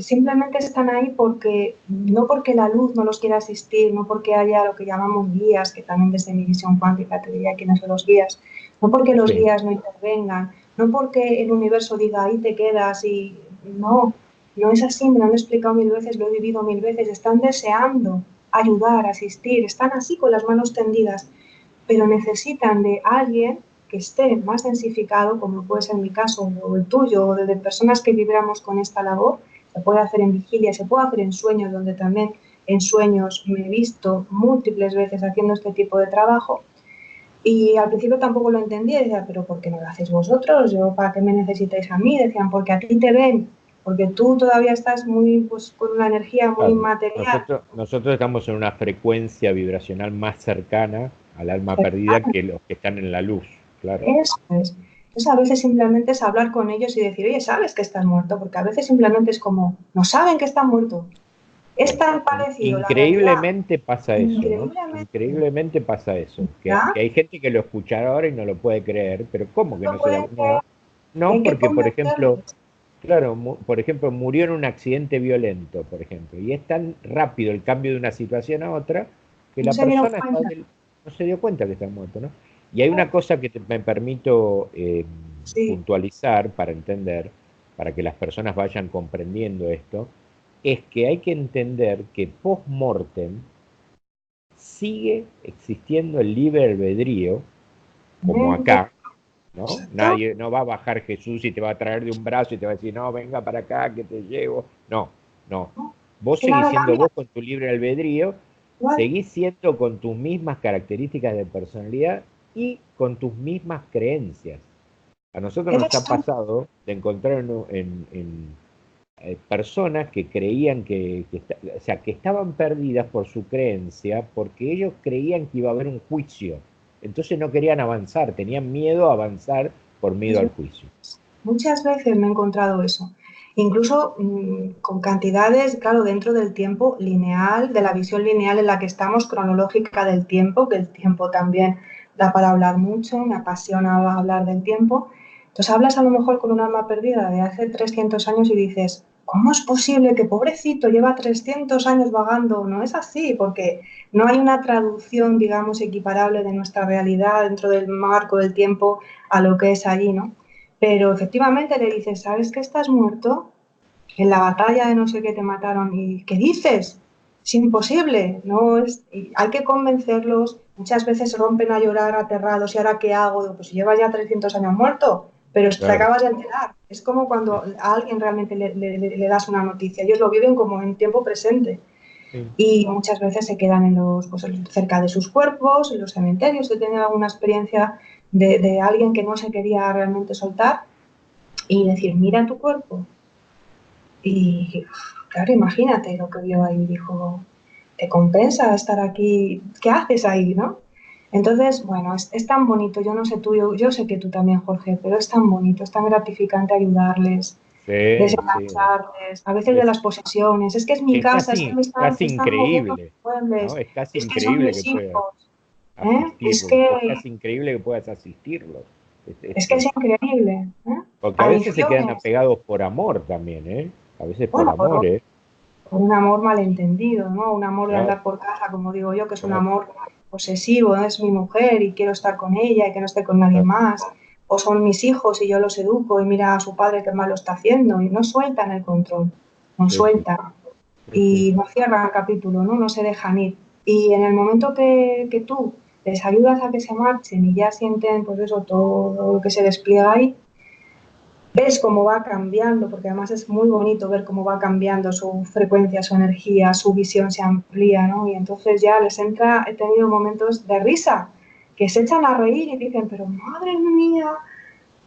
simplemente están ahí porque, no porque la luz no los quiera asistir, no porque haya lo que llamamos guías, que también desde mi visión cuántica te diría quiénes son los guías, no porque los Sí. guías no intervengan, no porque el universo diga ahí te quedas y no, no es así, me lo han explicado mil veces, lo he vivido mil veces, están deseando ayudar, asistir, están así con las manos tendidas, pero necesitan de alguien que esté más densificado, como puede ser mi caso o el tuyo, o de personas que vibramos con esta labor. Se puede hacer en vigilia, se puede hacer en sueños, donde también en sueños me he visto múltiples veces haciendo este tipo de trabajo. Y al principio tampoco lo entendía, decía, pero ¿por qué no lo hacéis vosotros? Yo, ¿para qué me necesitáis a mí? Decían, porque a ti te ven, porque tú todavía estás muy, pues, con una energía muy Claro, inmaterial. nosotros estamos en una frecuencia vibracional más cercana al alma perdida que los que están en la luz, claro. Eso es. Entonces, a veces simplemente es hablar con ellos y decir, oye, ¿sabes que estás muerto? Porque a veces simplemente es como, no saben que están muerto. Es Bueno, tan parecido la realidad, increíblemente pasa eso, ¿no? increíblemente, Increíblemente pasa eso. ¿ya? Que hay gente que lo escuchará ahora y no lo puede creer, pero ¿cómo que No no se da? pueden creer, No, no, hay que porque por ejemplo, convencerles. claro, por ejemplo, murió en un accidente violento, por ejemplo, y es tan rápido el cambio de una situación a otra que No la se dieron persona cuenta. no se dio cuenta que está muerto, ¿no? Y hay una cosa que me permito Sí, puntualizar para entender, para que las personas vayan comprendiendo esto, es que hay que entender que post-mortem sigue existiendo el libre albedrío, como acá, ¿no? exacto. Nadie, no va a bajar Jesús y te va a traer de un brazo y te va a decir, no, venga para acá que te llevo. No, no. Es Vos que seguís nada siendo cambia. vos con tu libre albedrío, Igual. seguís siendo con tus mismas características de personalidad y con tus mismas creencias. A nosotros nos Eres ha tú. pasado de encontrar personas que creían o sea, que estaban perdidas por su creencia, porque ellos creían que iba a haber un juicio. Entonces no querían avanzar, tenían miedo a avanzar por miedo al juicio. Muchas veces me he encontrado eso. incluso con cantidades, claro, dentro del tiempo lineal, de la visión lineal en la que estamos, cronológica del tiempo, que el tiempo también da para hablar mucho, me apasiona hablar del tiempo. Entonces hablas a lo mejor con un alma perdida de hace 300 años y dices, ¿cómo es posible que pobrecito lleva 300 años vagando? No es así, porque no hay una traducción, digamos, equiparable de nuestra realidad dentro del marco del tiempo a lo que es allí, ¿no? Pero efectivamente le dices, ¿sabes que estás muerto? En la batalla de no sé qué te mataron. ¿Y qué dices? Es imposible, no es, hay que convencerlos. Muchas veces rompen a llorar aterrados. ¿Y ahora qué hago? Digo, pues llevas ya 300 años muerto, pero te Claro. acabas de enterar. Es como cuando a alguien realmente le das una noticia. Ellos lo viven como en tiempo presente. Sí. Y muchas veces se quedan en los, pues, cerca de sus cuerpos, en los cementerios. He tenido alguna experiencia de alguien que no se quería realmente soltar y decir, mira tu cuerpo. Y claro, imagínate lo que vio ahí. Dijo, ¿te compensa estar aquí? ¿Qué haces ahí, no? Entonces, bueno, es tan bonito. Yo no sé tú, yo sé que tú también, Jorge, pero es tan bonito, es tan gratificante ayudarles, Sí, sí. desengancharles, a veces de Es, las posesiones. Es que es mi es casa, es que casi, casi me están moviendo increíble, los muebles, ¿no? Es casi es que son increíble que mis puedas hijos. Es asistirlo, es que casi increíble que puedas asistirlo. es, que es increíble. Porque a veces se quedan Adicciones. apegados por amor también, ¿eh? A veces por Bueno, amor, ¿eh? un amor malentendido, ¿no? Un amor de Claro, andar por casa, como digo yo, que es un claro, amor posesivo, ¿no? Es mi mujer y quiero estar con ella y que no esté con nadie claro. más. O son mis hijos y yo los educo y mira a su padre qué mal lo está haciendo y no sueltan el control, no Sí, sí, sueltan sí, sí. y no cierran el capítulo, ¿no? No se dejan ir. Y en el momento que tú les ayudas a que se marchen y ya sienten, pues eso, todo lo que se despliega ahí, ves cómo va cambiando, porque además es muy bonito ver cómo va cambiando su frecuencia, su energía, su visión se amplía, ¿no? Y entonces ya les entra, he tenido momentos de risa, que se echan a reír y dicen, pero madre mía,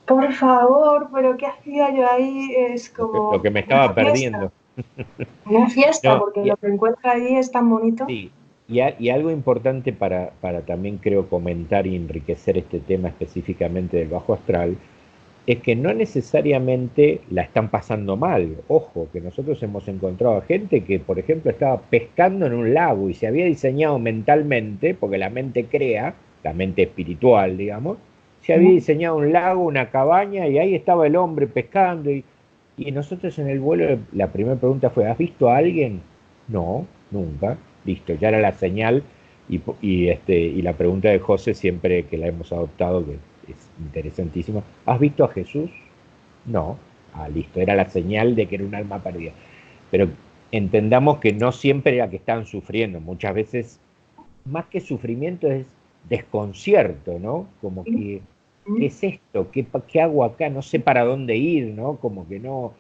por favor, pero ¿qué hacía yo ahí? Es Lo como que me estaba perdiendo. una fiesta, No, porque lo que encuentra allí es tan bonito. sí, y algo importante para también creo comentar y enriquecer este tema específicamente del bajo astral, es que no necesariamente la están pasando mal. Ojo, que nosotros hemos encontrado a gente que, por ejemplo, estaba pescando en un lago y se había diseñado mentalmente, porque la mente crea, la mente espiritual, digamos, se había ¿No? diseñado un lago, una cabaña, y ahí estaba el hombre pescando. Y nosotros en el vuelo, la primera pregunta fue, ¿has visto a alguien? No, nunca. Listo, ya era la señal. Y la pregunta de José, siempre que la hemos adoptado, que es interesantísima, ¿has visto a Jesús? No. Ah, listo, era la señal de que era un alma perdida. Pero entendamos que no siempre era que estaban sufriendo, muchas veces más que sufrimiento es desconcierto, ¿no? Como que, ¿qué es esto? ¿Qué hago acá? No sé para dónde ir, ¿no? Como que no.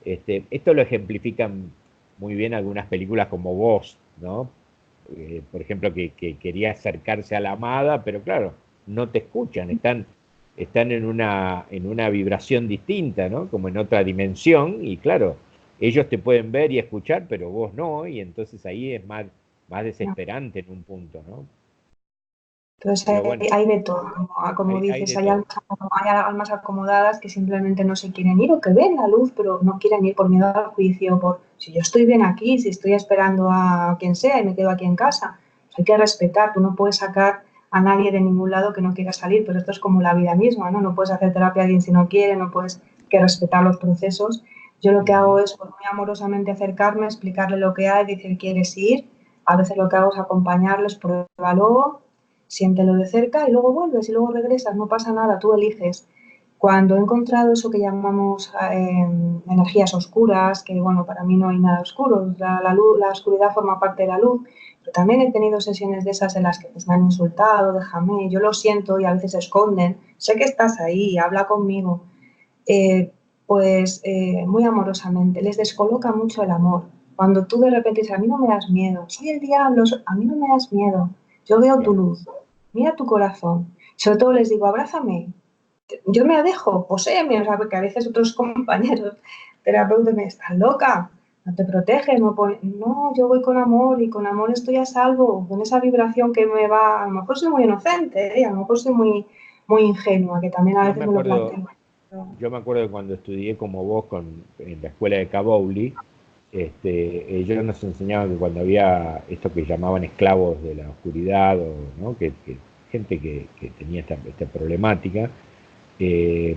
Esto lo ejemplifican muy bien algunas películas como Vos, ¿no? Por ejemplo, que quería acercarse a la amada, pero claro, no te escuchan, están en una vibración distinta, ¿no? Como en otra dimensión, y claro, ellos te pueden ver y escuchar, pero vos no, y entonces ahí es más No. desesperante en un punto, ¿no? Entonces Pero bueno, hay de todo, como hay dices, de todo. hay almas acomodadas que simplemente no se quieren ir o que ven la luz, pero no quieren ir por miedo al juicio, por si yo estoy bien aquí, si estoy esperando a quien sea y me quedo aquí en casa. Hay que respetar, tú no puedes sacar a nadie de ningún lado que no quiera salir, pero esto es como la vida misma, ¿no? No puedes hacer terapia a alguien si no quiere, no puedes que respetar los procesos. Yo lo que hago Ujú. es pues, muy amorosamente acercarme, explicarle lo que hay, decir, ¿quieres ir? A veces lo que hago es acompañarles, pruébalo, siéntelo de cerca y luego vuelves y luego regresas, no pasa nada, tú eliges. Cuando he encontrado eso que llamamos energías oscuras, que bueno, para mí no hay nada oscuro, la luz, la oscuridad forma parte de la luz, pero también he tenido sesiones de esas en las que pues, me han insultado, déjame, yo lo siento y a veces se esconden, sé que estás ahí, habla conmigo, eh, muy amorosamente, les descoloca mucho el amor. Cuando tú de repente dices, a mí no me das miedo, soy el diablo, a mí no me das miedo, yo veo tu Claro. luz, mira tu corazón. Sobre todo les digo, abrázame, yo me dejo, poséeme, o sea, porque a veces otros compañeros terapeutas me están loca, no te proteges, no, yo voy con amor y con amor estoy a salvo, con esa vibración que me va, a lo mejor soy muy inocente, ¿eh? A lo mejor soy muy, muy ingenua, que también a Yo veces me me lo acuerdo, planteo. yo me acuerdo que cuando estudié como vos en la escuela de Kabouli, ellos nos enseñaban que cuando había esto que llamaban esclavos de la oscuridad, o, ¿no? Gente que tenía esta problemática, eh,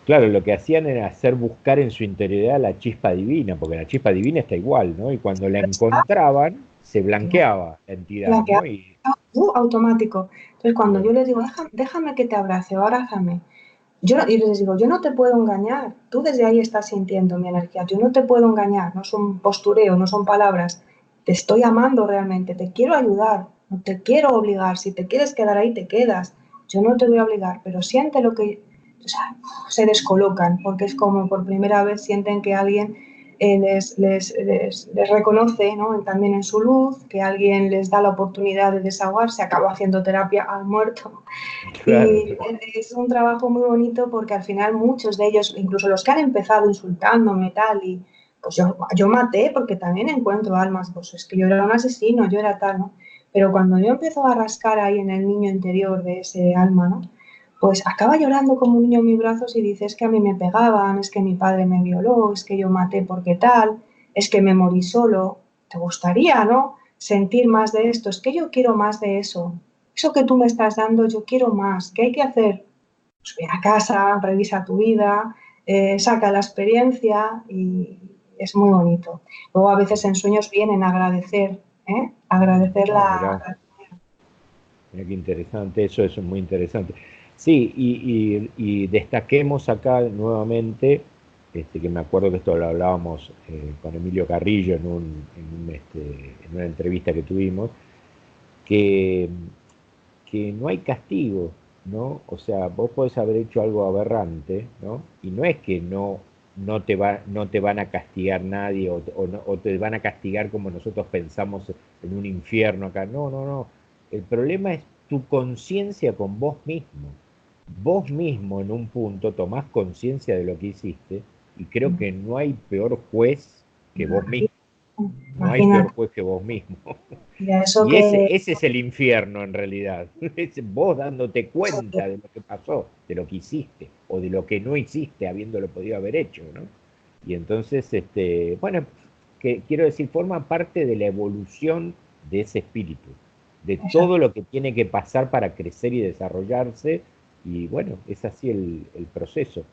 claro, lo que hacían era hacer buscar en su interioridad la chispa divina, porque la chispa divina está igual, ¿no? Y cuando la encontraban, se blanqueaba la entidad, La que ¿no? Y, automático. Entonces, cuando claro, yo les digo, déjame que te abrace o abrázame, y les digo, yo no te puedo engañar, tú desde ahí estás sintiendo mi energía, yo no te puedo engañar, no son postureo, no son palabras, te estoy amando realmente, te quiero ayudar, no te quiero obligar, si te quieres quedar ahí te quedas, yo no te voy a obligar, pero siente lo que, o sea, se descolocan, porque es como por primera vez sienten que alguien les reconoce, ¿no? También en su luz, que alguien les da la oportunidad de desahogarse, acabo haciendo terapia al muerto. claro, Y es un trabajo muy bonito porque al final muchos de ellos, incluso los que han empezado insultándome tal, y pues yo maté porque también encuentro almas, pues es que yo era un asesino, yo era tal, ¿no? Pero cuando yo empiezo a rascar ahí en el niño interior de ese alma, ¿no? Pues acaba llorando como un niño en mis brazos y dice, es que a mí me pegaban, es que mi padre me violó, es que yo maté porque tal, es que me morí solo. ¿Te gustaría, no? Sentir más de esto, es que yo quiero más de eso. Eso que tú me estás dando, yo quiero más. ¿Qué hay que hacer? Pues ven a casa, revisa tu vida, saca la experiencia y es muy bonito. Luego a veces en sueños vienen a agradecer, ¿eh? Agradecer ah, mirá, la... mirá qué interesante, eso es muy interesante. Sí, y destaquemos acá nuevamente, que me acuerdo que esto lo hablábamos con Emilio Carrillo en una entrevista que tuvimos, que, que no hay castigo, ¿no? O sea, vos podés haber hecho algo aberrante, ¿no? Y no es que no te van a castigar nadie o te van a castigar como nosotros pensamos en un infierno acá. No, no, no. El problema es tu conciencia con vos mismo. Vos mismo en un punto tomás conciencia de lo que hiciste y creo que no hay peor juez que vos mismo. No hay peor Imagínate, juez que vos mismo. y eso Y que ese es el infierno en realidad. Es vos dándote cuenta de lo que pasó, de lo que hiciste o de lo que no hiciste habiéndolo podido haber hecho, ¿no? Y entonces, bueno, que quiero decir, forma parte de la evolución de ese espíritu, de eso, todo lo que tiene que pasar para crecer y desarrollarse. Y bueno, es así el proceso.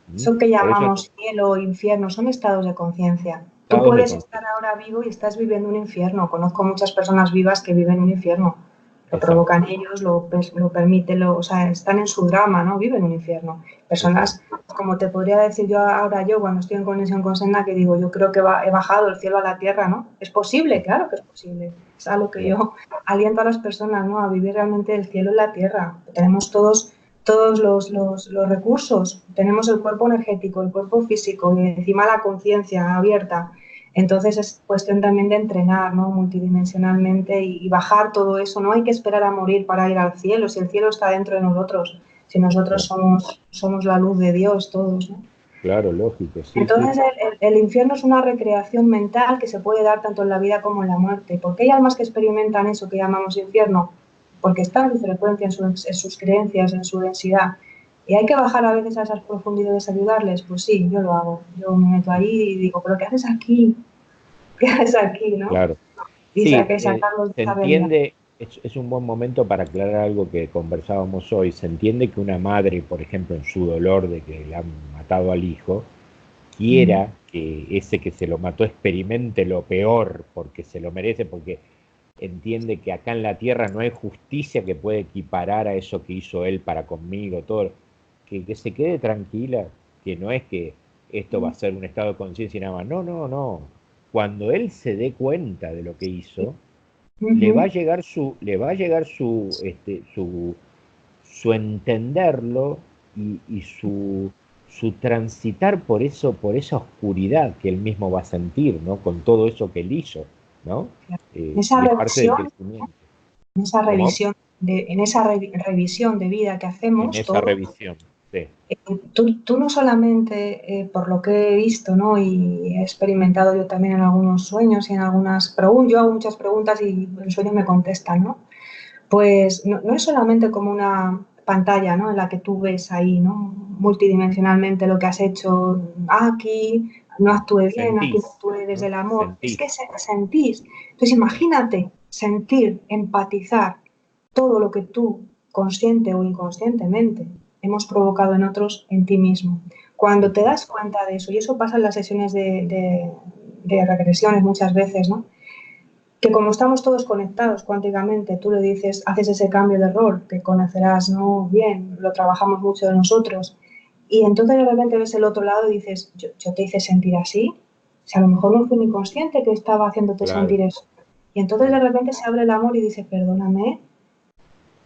¿Mm? eso que Por eso, llamamos cielo o infierno son estados de conciencia. Tú estados de puedes estar conciencia. ahora vivo y estás viviendo un infierno. Conozco muchas personas vivas que viven un infierno. Lo Exacto, provocan ellos, lo permiten, o sea, están en su drama, ¿no? Viven un infierno. exacto. Personas, como te podría decir yo ahora, yo cuando estoy en conexión con Senda, que digo, yo creo que he bajado el cielo a la tierra, ¿no? Es posible, claro que es posible. Es algo que Claro, yo aliento a las personas, ¿no? A vivir realmente el cielo en la tierra. Tenemos todos los recursos. Tenemos el cuerpo energético, el cuerpo físico y encima la conciencia abierta. Entonces es cuestión también de entrenar, ¿no? Multidimensionalmente y bajar todo eso. No hay que esperar a morir para ir al cielo, si el cielo está dentro de nosotros, si nosotros claro, somos la luz de Dios todos, ¿no? claro, lógico, sí, sí. Entonces el infierno es una recreación mental que se puede dar tanto en la vida como en la muerte. ¿Por qué hay almas que experimentan eso que llamamos infierno? Porque están en su frecuencia, en sus creencias, en su densidad. Y hay que bajar a veces a esas profundidades, ayudarles. Pues sí, yo lo hago. Yo me meto ahí y digo, ¿pero qué haces aquí? ¿Qué haces aquí? ¿no? Claro. Y Sí, sacarlos de se esa realidad. entiende, es un buen momento para aclarar algo que conversábamos hoy. Se entiende que una madre, por ejemplo, en su dolor de que le han matado al hijo, Mm, quiera que ese que se lo mató experimente lo peor porque se lo merece, porque entiende que acá en la tierra no hay justicia que pueda equiparar a eso que hizo él para conmigo, todo, que se quede tranquila, que no es que esto va a ser un estado de conciencia y nada más, no, no, no. Cuando él se dé cuenta de lo que hizo, ujú. le va a llegar su entenderlo y su transitar por eso, por esa oscuridad que él mismo va a sentir, ¿no? Con todo eso que él hizo, ¿no? Esa Y es parte del revisión, crecimiento. en ¿Cómo? esa revisión de vida que En hacemos esa todos, revisión. Sí, tú no solamente, por lo que he visto, ¿no? Y he experimentado yo también en algunos sueños y en algunas preguntas, yo hago muchas preguntas y en sueños me contestan, ¿no? Pues no es solamente como una pantalla, ¿no? En la que tú ves ahí, ¿no? Multidimensionalmente lo que has hecho aquí, no actúe bien, aquí no Sentís, actúe desde ¿no? el amor. Es Sentís. que sentís. Entonces imagínate sentir, empatizar todo lo que tú, consciente o inconscientemente, hemos provocado en otros, en ti mismo. Cuando te das cuenta de eso, y eso pasa en las sesiones de regresiones muchas veces, ¿no? Que como estamos todos conectados cuánticamente, tú le dices, haces ese cambio de rol, que conocerás, ¿no? Bien, lo trabajamos mucho de nosotros, y entonces de repente ves el otro lado y dices, yo te hice sentir así, o sea, a lo mejor no fui ni consciente que estaba haciéndote Claro, sentir eso. Y entonces de repente se abre el amor y dice, perdóname,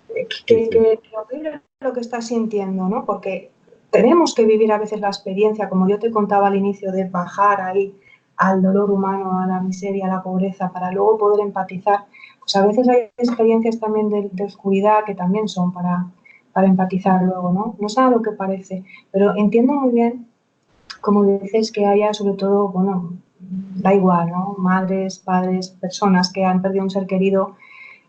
sí, sí, que horrible lo que estás sintiendo, ¿no? Porque tenemos que vivir a veces la experiencia, como yo te contaba al inicio, de bajar ahí al dolor humano, a la miseria, a la pobreza, para luego poder empatizar. Pues a veces hay experiencias también de oscuridad que también son para empatizar luego, ¿no? No es nada lo que parece, pero entiendo muy bien, como dices, que haya sobre todo, bueno, da igual, ¿no? Madres, padres, personas que han perdido un ser querido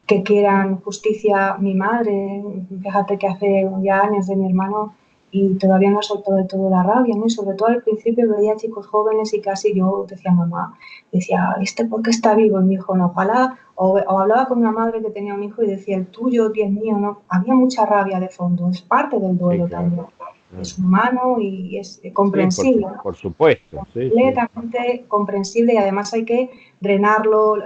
que quieran justicia. Mi madre, fíjate que hace ya años de mi hermano y todavía no soltó de todo la rabia, ¿no? Y sobre todo al principio veía chicos jóvenes y casi yo decía, mamá, decía, ¿este por qué está vivo? Y mi hijo, no, ojalá, o hablaba con una madre que tenía un hijo y decía, el tuyo, Dios mío, no, había mucha rabia de fondo, es parte del sí, duelo claro, también, claro. es humano y es Sí, comprensible, por supuesto, sí, sí. completamente comprensible, y además hay que drenarlo,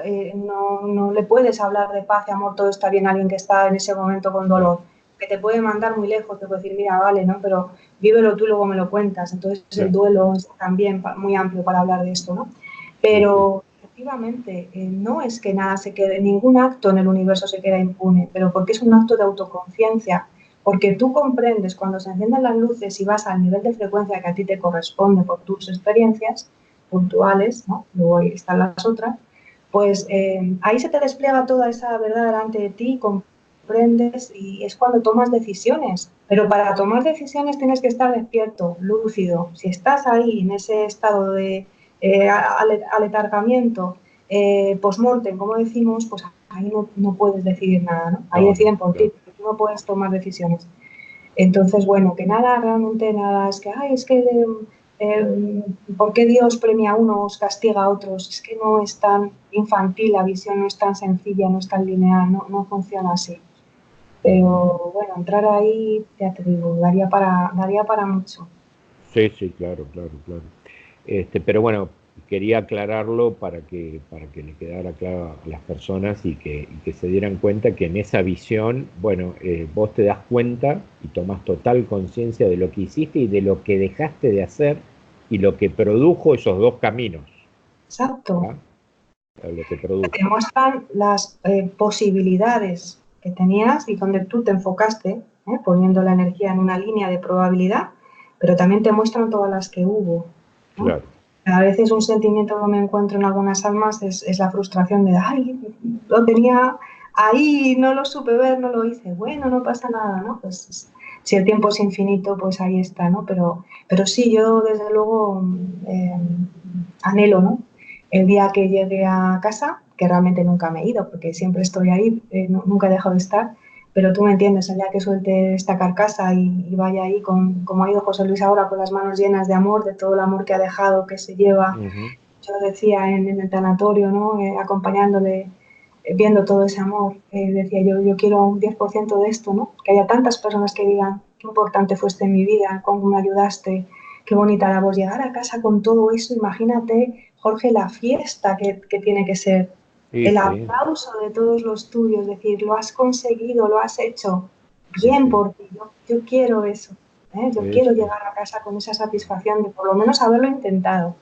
no le puedes hablar de paz y amor, todo está bien a alguien que está en ese momento con Claro, dolor, que te puede mandar muy lejos, te puede decir, mira, vale, ¿no? Pero vívelo tú y luego me lo cuentas. Entonces el claro, duelo es también muy amplio para hablar de esto, ¿no? sí, sí, Pero efectivamente, no es que nada se quede, ningún acto en el universo se queda impune, pero porque es un acto de autoconciencia, porque tú comprendes cuando se encienden las luces y vas al nivel de frecuencia que a ti te corresponde por tus experiencias puntuales, ¿no? Luego están las otras, pues ahí se te despliega toda esa verdad delante de ti, comprendes y es cuando tomas decisiones. Pero para tomar decisiones tienes que estar despierto, lúcido. Si estás ahí en ese estado de aletargamiento, post-mortem, como decimos, pues ahí no puedes decidir nada, ¿no? Ahí no, no, deciden por claro. ti, tú no puedes tomar decisiones. Entonces, bueno, que nada, realmente nada, es que, ay, es que, ¿por qué Dios premia a unos, castiga a otros? Es que no es tan infantil, la visión no es tan sencilla, no es tan lineal, no funciona así. Pero bueno, entrar ahí, ya te digo, daría para mucho. Sí, sí, claro, claro, claro. Pero bueno, quería aclararlo para que le quedara claro a las personas y que se dieran cuenta que en esa visión, bueno, vos te das cuenta y tomás total conciencia de lo que hiciste y de lo que dejaste de hacer y lo que produjo esos dos caminos, Exacto. ¿ah? Lo que produjo. Te muestran las posibilidades que tenías y donde tú te enfocaste, poniendo la energía en una línea de probabilidad, pero también te muestran todas las que hubo, ¿no? Claro, A veces un sentimiento que me encuentro en algunas almas es la frustración de, ay, lo tenía ahí, no lo supe ver, no lo hice. Bueno, no pasa nada, ¿no? Pues si el tiempo es infinito, pues ahí está, ¿no? Pero sí, yo desde luego anhelo, ¿no? El día que llegue a casa, que realmente nunca me he ido, porque siempre estoy ahí, nunca he dejado de estar, pero tú me entiendes, el día que suelte esta carcasa y vaya ahí, como ha ido José Luis ahora, con las manos llenas de amor, de todo el amor que ha dejado, que se lleva, ujú, yo decía en el tanatorio, ¿no? Acompañándole, viendo todo ese amor, decía yo quiero un 10% de esto, ¿no? Que haya tantas personas que digan qué importante fuiste en mi vida, cómo me ayudaste, qué bonita la voz. Llegar a casa con todo eso, imagínate, Jorge, la fiesta que tiene que ser, sí, el sí, aplauso de todos los tuyos, decir, lo has conseguido, lo has hecho, sí, bien sí, por ti, yo quiero eso, yo sí, quiero sí, llegar a casa con esa satisfacción de por lo menos haberlo intentado.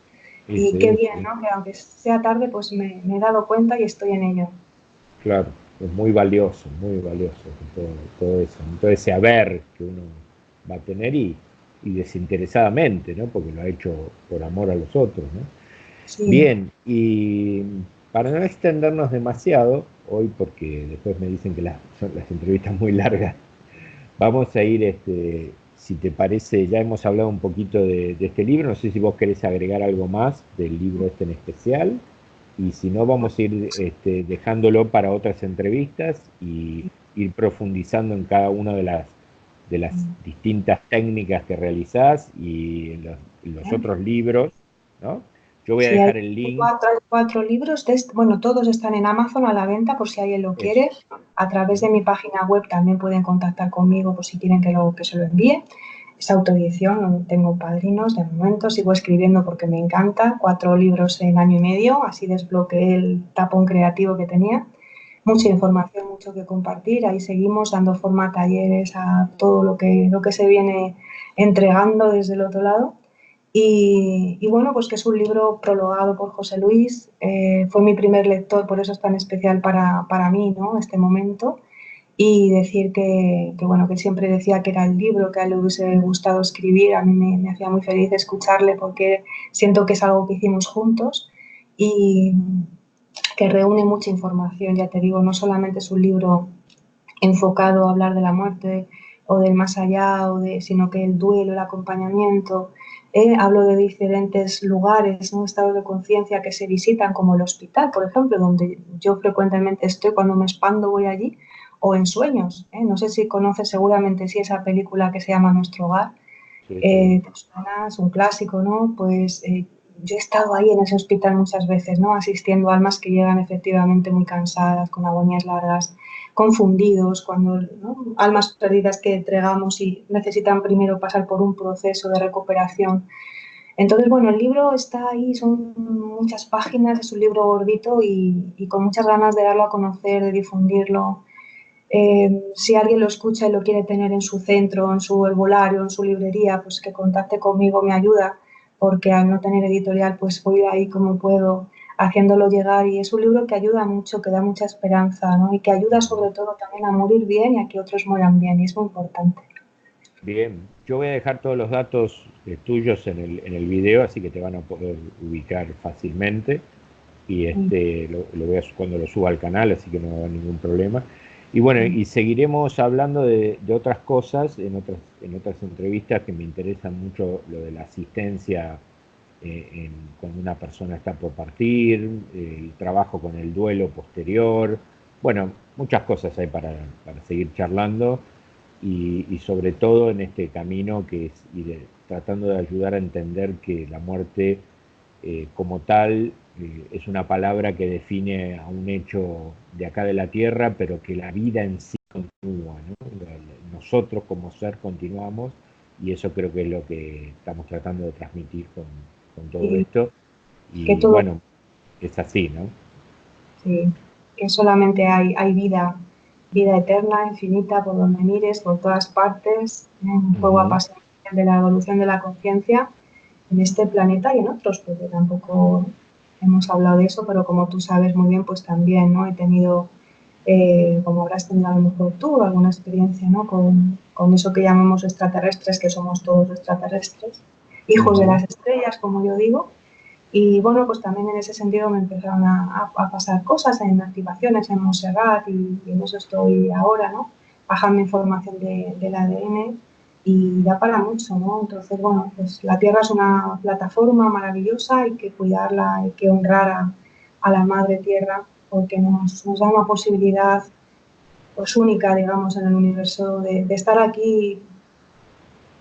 sí, Y qué sí, bien, sí, ¿no? Que aunque sea tarde, pues me he dado cuenta y estoy en ello. claro, es muy valioso todo, todo eso, todo ese haber que uno va a tener y desinteresadamente, ¿no? Porque lo ha hecho por amor a los otros, ¿no? Sí, Bien, y para no extendernos demasiado, hoy porque después me dicen que son las entrevistas muy largas, vamos a ir, si te parece, ya hemos hablado un poquito de este libro, no sé si vos querés agregar algo más del libro este en especial, y si no, vamos a ir dejándolo para otras entrevistas y ir profundizando en cada una de las distintas técnicas que realizás y en los otros libros, ¿no? Yo voy a Sí, hay dejar el link. cuatro libros, bueno, todos están en Amazon a la venta por si alguien lo Eso. quiere. A través de mi página web también pueden contactar conmigo por si quieren que se lo envíe. Es autoedición, no tengo padrinos de momento, sigo escribiendo porque me encanta. 4 libros en año y medio, así desbloqueé el tapón creativo que tenía. Mucha información, mucho que compartir. Ahí seguimos dando forma a talleres, a todo lo que se viene entregando desde el otro lado. Y bueno, pues que es un libro prologado por José Luis, fue mi primer lector, por eso es tan especial para mí, ¿no? Este momento. Y decir bueno, que siempre decía que era el libro que a él le hubiese gustado escribir, a mí me hacía muy feliz escucharle porque siento que es algo que hicimos juntos y que reúne mucha información, ya te digo, no solamente es un libro enfocado a hablar de la muerte o del más allá, sino que el duelo, el acompañamiento. Hablo de diferentes lugares, ¿no? Estados de conciencia que se visitan, como el hospital, por ejemplo, donde yo frecuentemente estoy, cuando me expando voy allí, o en sueños. No sé si conoces, seguramente sí, esa película que se llama Nuestro Hogar. Sí, sí. Es un clásico, ¿no? Pues yo he estado ahí en ese hospital muchas veces, ¿no? Asistiendo a almas que llegan efectivamente muy cansadas, con agonías largas, confundidos, cuando, ¿no? Almas perdidas que entregamos y necesitan primero pasar por un proceso de recuperación. Entonces, bueno, el libro está ahí, son muchas páginas, es un libro gordito y con muchas ganas de darlo a conocer, de difundirlo. Si alguien lo escucha y lo quiere tener en su centro, en su herbolario, en su librería, pues que contacte conmigo, me ayuda, porque al no tener editorial, pues voy ahí como puedo haciéndolo llegar y es un libro que ayuda mucho, que da mucha esperanza, ¿no? Y que ayuda sobre todo también a morir bien y a que otros mueran bien, y es muy importante. Bien, yo voy a dejar todos los datos tuyos en el video, así que te van a poder ubicar fácilmente. Y lo voy a, cuando lo suba al canal, así que no va a haber ningún problema. Y bueno, y seguiremos hablando de otras cosas en otras entrevistas que me interesan mucho, lo de la asistencia cuando una persona está por partir, el trabajo con el duelo posterior, bueno, muchas cosas hay para seguir charlando y sobre todo en este camino que es ir tratando de ayudar a entender que la muerte como tal es una palabra que define a un hecho de acá de la Tierra, pero que la vida en sí continúa, ¿no? Nosotros como ser continuamos y eso creo que es lo que estamos tratando de transmitir con todo Y esto. que Y todo, bueno, es así, ¿no? sí, que solamente hay vida, vida eterna, infinita, por donde mires, por todas partes, un juego Ujú. apasionante de la evolución de la conciencia en este planeta y en otros, porque tampoco hemos hablado de eso, pero como tú sabes muy bien, pues también, ¿no? He tenido, como habrás tenido a lo mejor tú, alguna experiencia, ¿no? Con eso que llamamos extraterrestres, que somos todos extraterrestres, hijos de Ujú. las estrellas, como yo digo. Y bueno, pues también en ese sentido me empezaron a pasar cosas en activaciones en Montserrat y en eso estoy ahora, ¿no? Bajando información del ADN y da para mucho, ¿no? Entonces, bueno, pues la Tierra es una plataforma maravillosa, hay que cuidarla, hay que honrar a la Madre Tierra porque nos da una posibilidad pues única, digamos, en el universo de estar aquí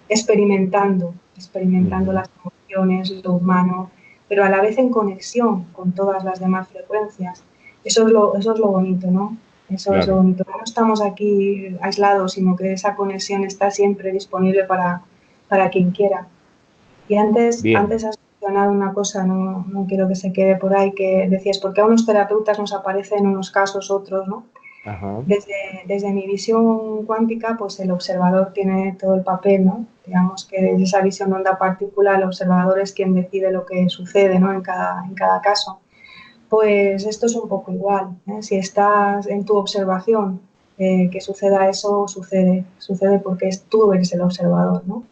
experimentando Ujú. las emociones, lo humano, pero a la vez en conexión con todas las demás frecuencias. Eso es lo bonito, ¿no? Eso es lo Claro. bonito. No estamos aquí aislados, sino que esa conexión está siempre disponible para quien quiera. Y Bien. antes has mencionado una cosa, no quiero que se quede por ahí, que decías, ¿por qué a unos terapeutas nos aparece en unos casos otros, no? Ajá. Desde mi visión cuántica, pues el observador tiene todo el papel, ¿no? Digamos que desde esa visión de onda particular, el observador es quien decide lo que sucede, ¿no? En cada caso. Pues esto es un poco igual, ¿eh? Si estás en tu observación, que suceda eso, sucede porque tú eres el observador, ¿no? Ujú.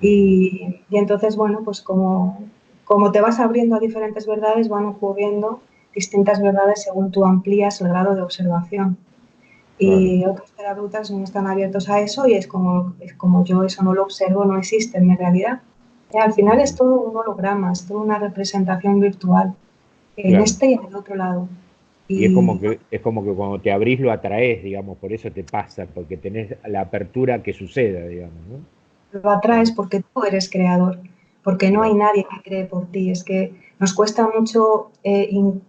Y entonces, bueno, pues como te vas abriendo a diferentes verdades, van ocurriendo distintas verdades según tú amplías el grado de observación Claro. y otros terapeutas no están abiertos a eso y es como yo eso no lo observo, no existe en mi realidad. Al final es Ujú. todo un holograma, es toda una representación virtual, en Claro. este y en el otro lado. Y es como que cuando te abrís lo atraes, digamos, por eso te pasa, porque tenés la apertura que suceda, digamos, ¿no? lo atraes porque tú eres creador, porque no hay Claro, nadie que cree por ti. Es que nos cuesta mucho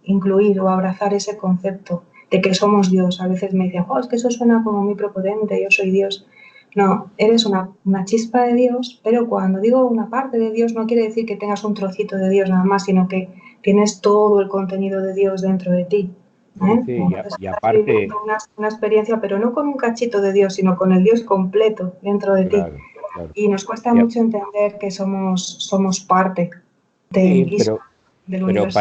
incluir o abrazar ese concepto de que somos Dios. A veces me dicen, oh, es que eso suena como muy prepotente, yo soy Dios. No, eres una chispa de Dios, pero cuando digo una parte de Dios no quiere decir que tengas un trocito de Dios nada más, sino que tienes todo el contenido de Dios dentro de ti. sí, sí, Entonces y estás viviendo aparte, una experiencia, pero no con un cachito de Dios, sino con el Dios completo dentro de ti. claro, claro. Y nos cuesta Y mucho entender que somos parte del sí, mismo, del pero universo.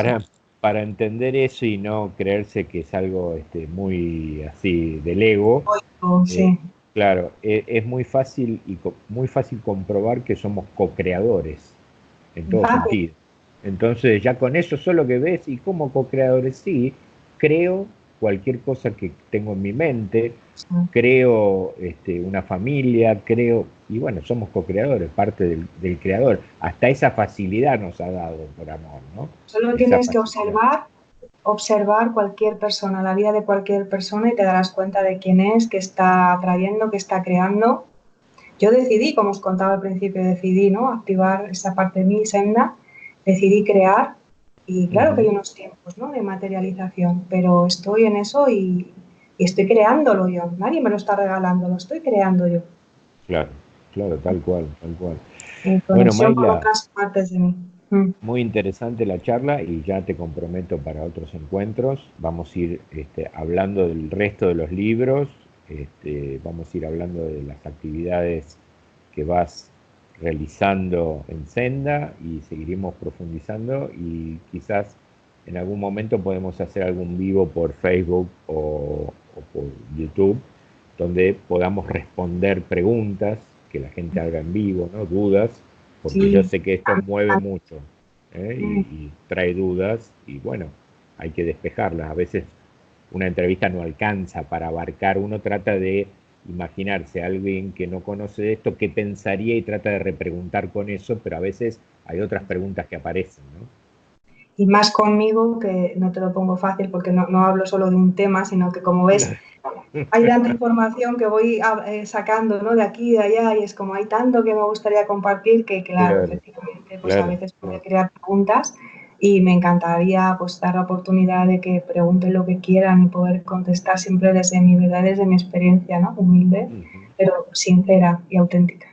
para entender eso y no creerse que es algo muy así del ego, eh, Sí. claro, es muy fácil muy fácil comprobar que somos co-creadores en todo Fácil. sentido. Entonces, ya con eso solo que ves, y como co-creadores, sí, creo cualquier cosa que tengo en mi mente, creo una familia, creo, y bueno, somos co-creadores, parte del creador. Hasta esa facilidad nos ha dado por amor, ¿no? Solo Esa tienes que facilidad. observar cualquier persona, la vida de cualquier persona y te darás cuenta de quién es, qué está atrayendo, qué está creando. Yo decidí, como os contaba al principio, decidí, ¿no?, activar esa parte de mi senda, decidí crear y claro que hay Ujú. unos tiempos, ¿no?, de materialización, pero estoy en eso y estoy creándolo yo. Nadie me lo está regalando, lo estoy creando yo, Claro, claro, tal cual, tal cual. en Bueno, conexión con Maila, otras partes de mí. Mm. muy interesante la charla y ya te comprometo para otros encuentros. Vamos a ir hablando del resto de los libros, vamos a ir hablando de las actividades que vas realizando en Senda y seguiremos profundizando y quizás en algún momento podemos hacer algún vivo por Facebook o por YouTube donde podamos responder preguntas que la gente haga en vivo, ¿no? Dudas, porque yo Sí, sé que esto mueve mucho. mm, Y trae dudas y bueno, hay que despejarlas. A veces una entrevista no alcanza para abarcar, uno trata de imaginarse a alguien que no conoce esto, qué pensaría y trata de repreguntar con eso, pero a veces hay otras preguntas que aparecen, ¿no? y más conmigo, que no te lo pongo fácil porque no hablo solo de un tema, sino que como ves, Claro. hay tanta información que voy sacando, ¿no?, de aquí y de allá y es como hay tanto que me gustaría compartir que, claro, Claro, efectivamente, pues a claro, veces puede claro. crear preguntas y me encantaría pues dar la oportunidad de que pregunten lo que quieran y poder contestar siempre desde mi verdad, desde mi experiencia, ¿no?, humilde, Ujú. pero sincera y auténtica.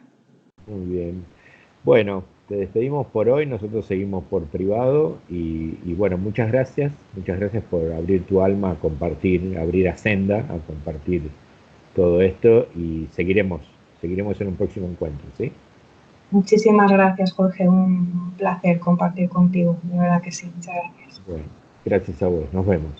Muy bien. Bueno, te despedimos por hoy, nosotros seguimos por privado y bueno, muchas gracias por abrir tu alma a compartir, abrir a Senda, a compartir todo esto y seguiremos en un próximo encuentro, ¿sí? Muchísimas gracias, Jorge, un placer compartir contigo, de verdad que sí, muchas gracias. Bueno, gracias a vos, nos vemos.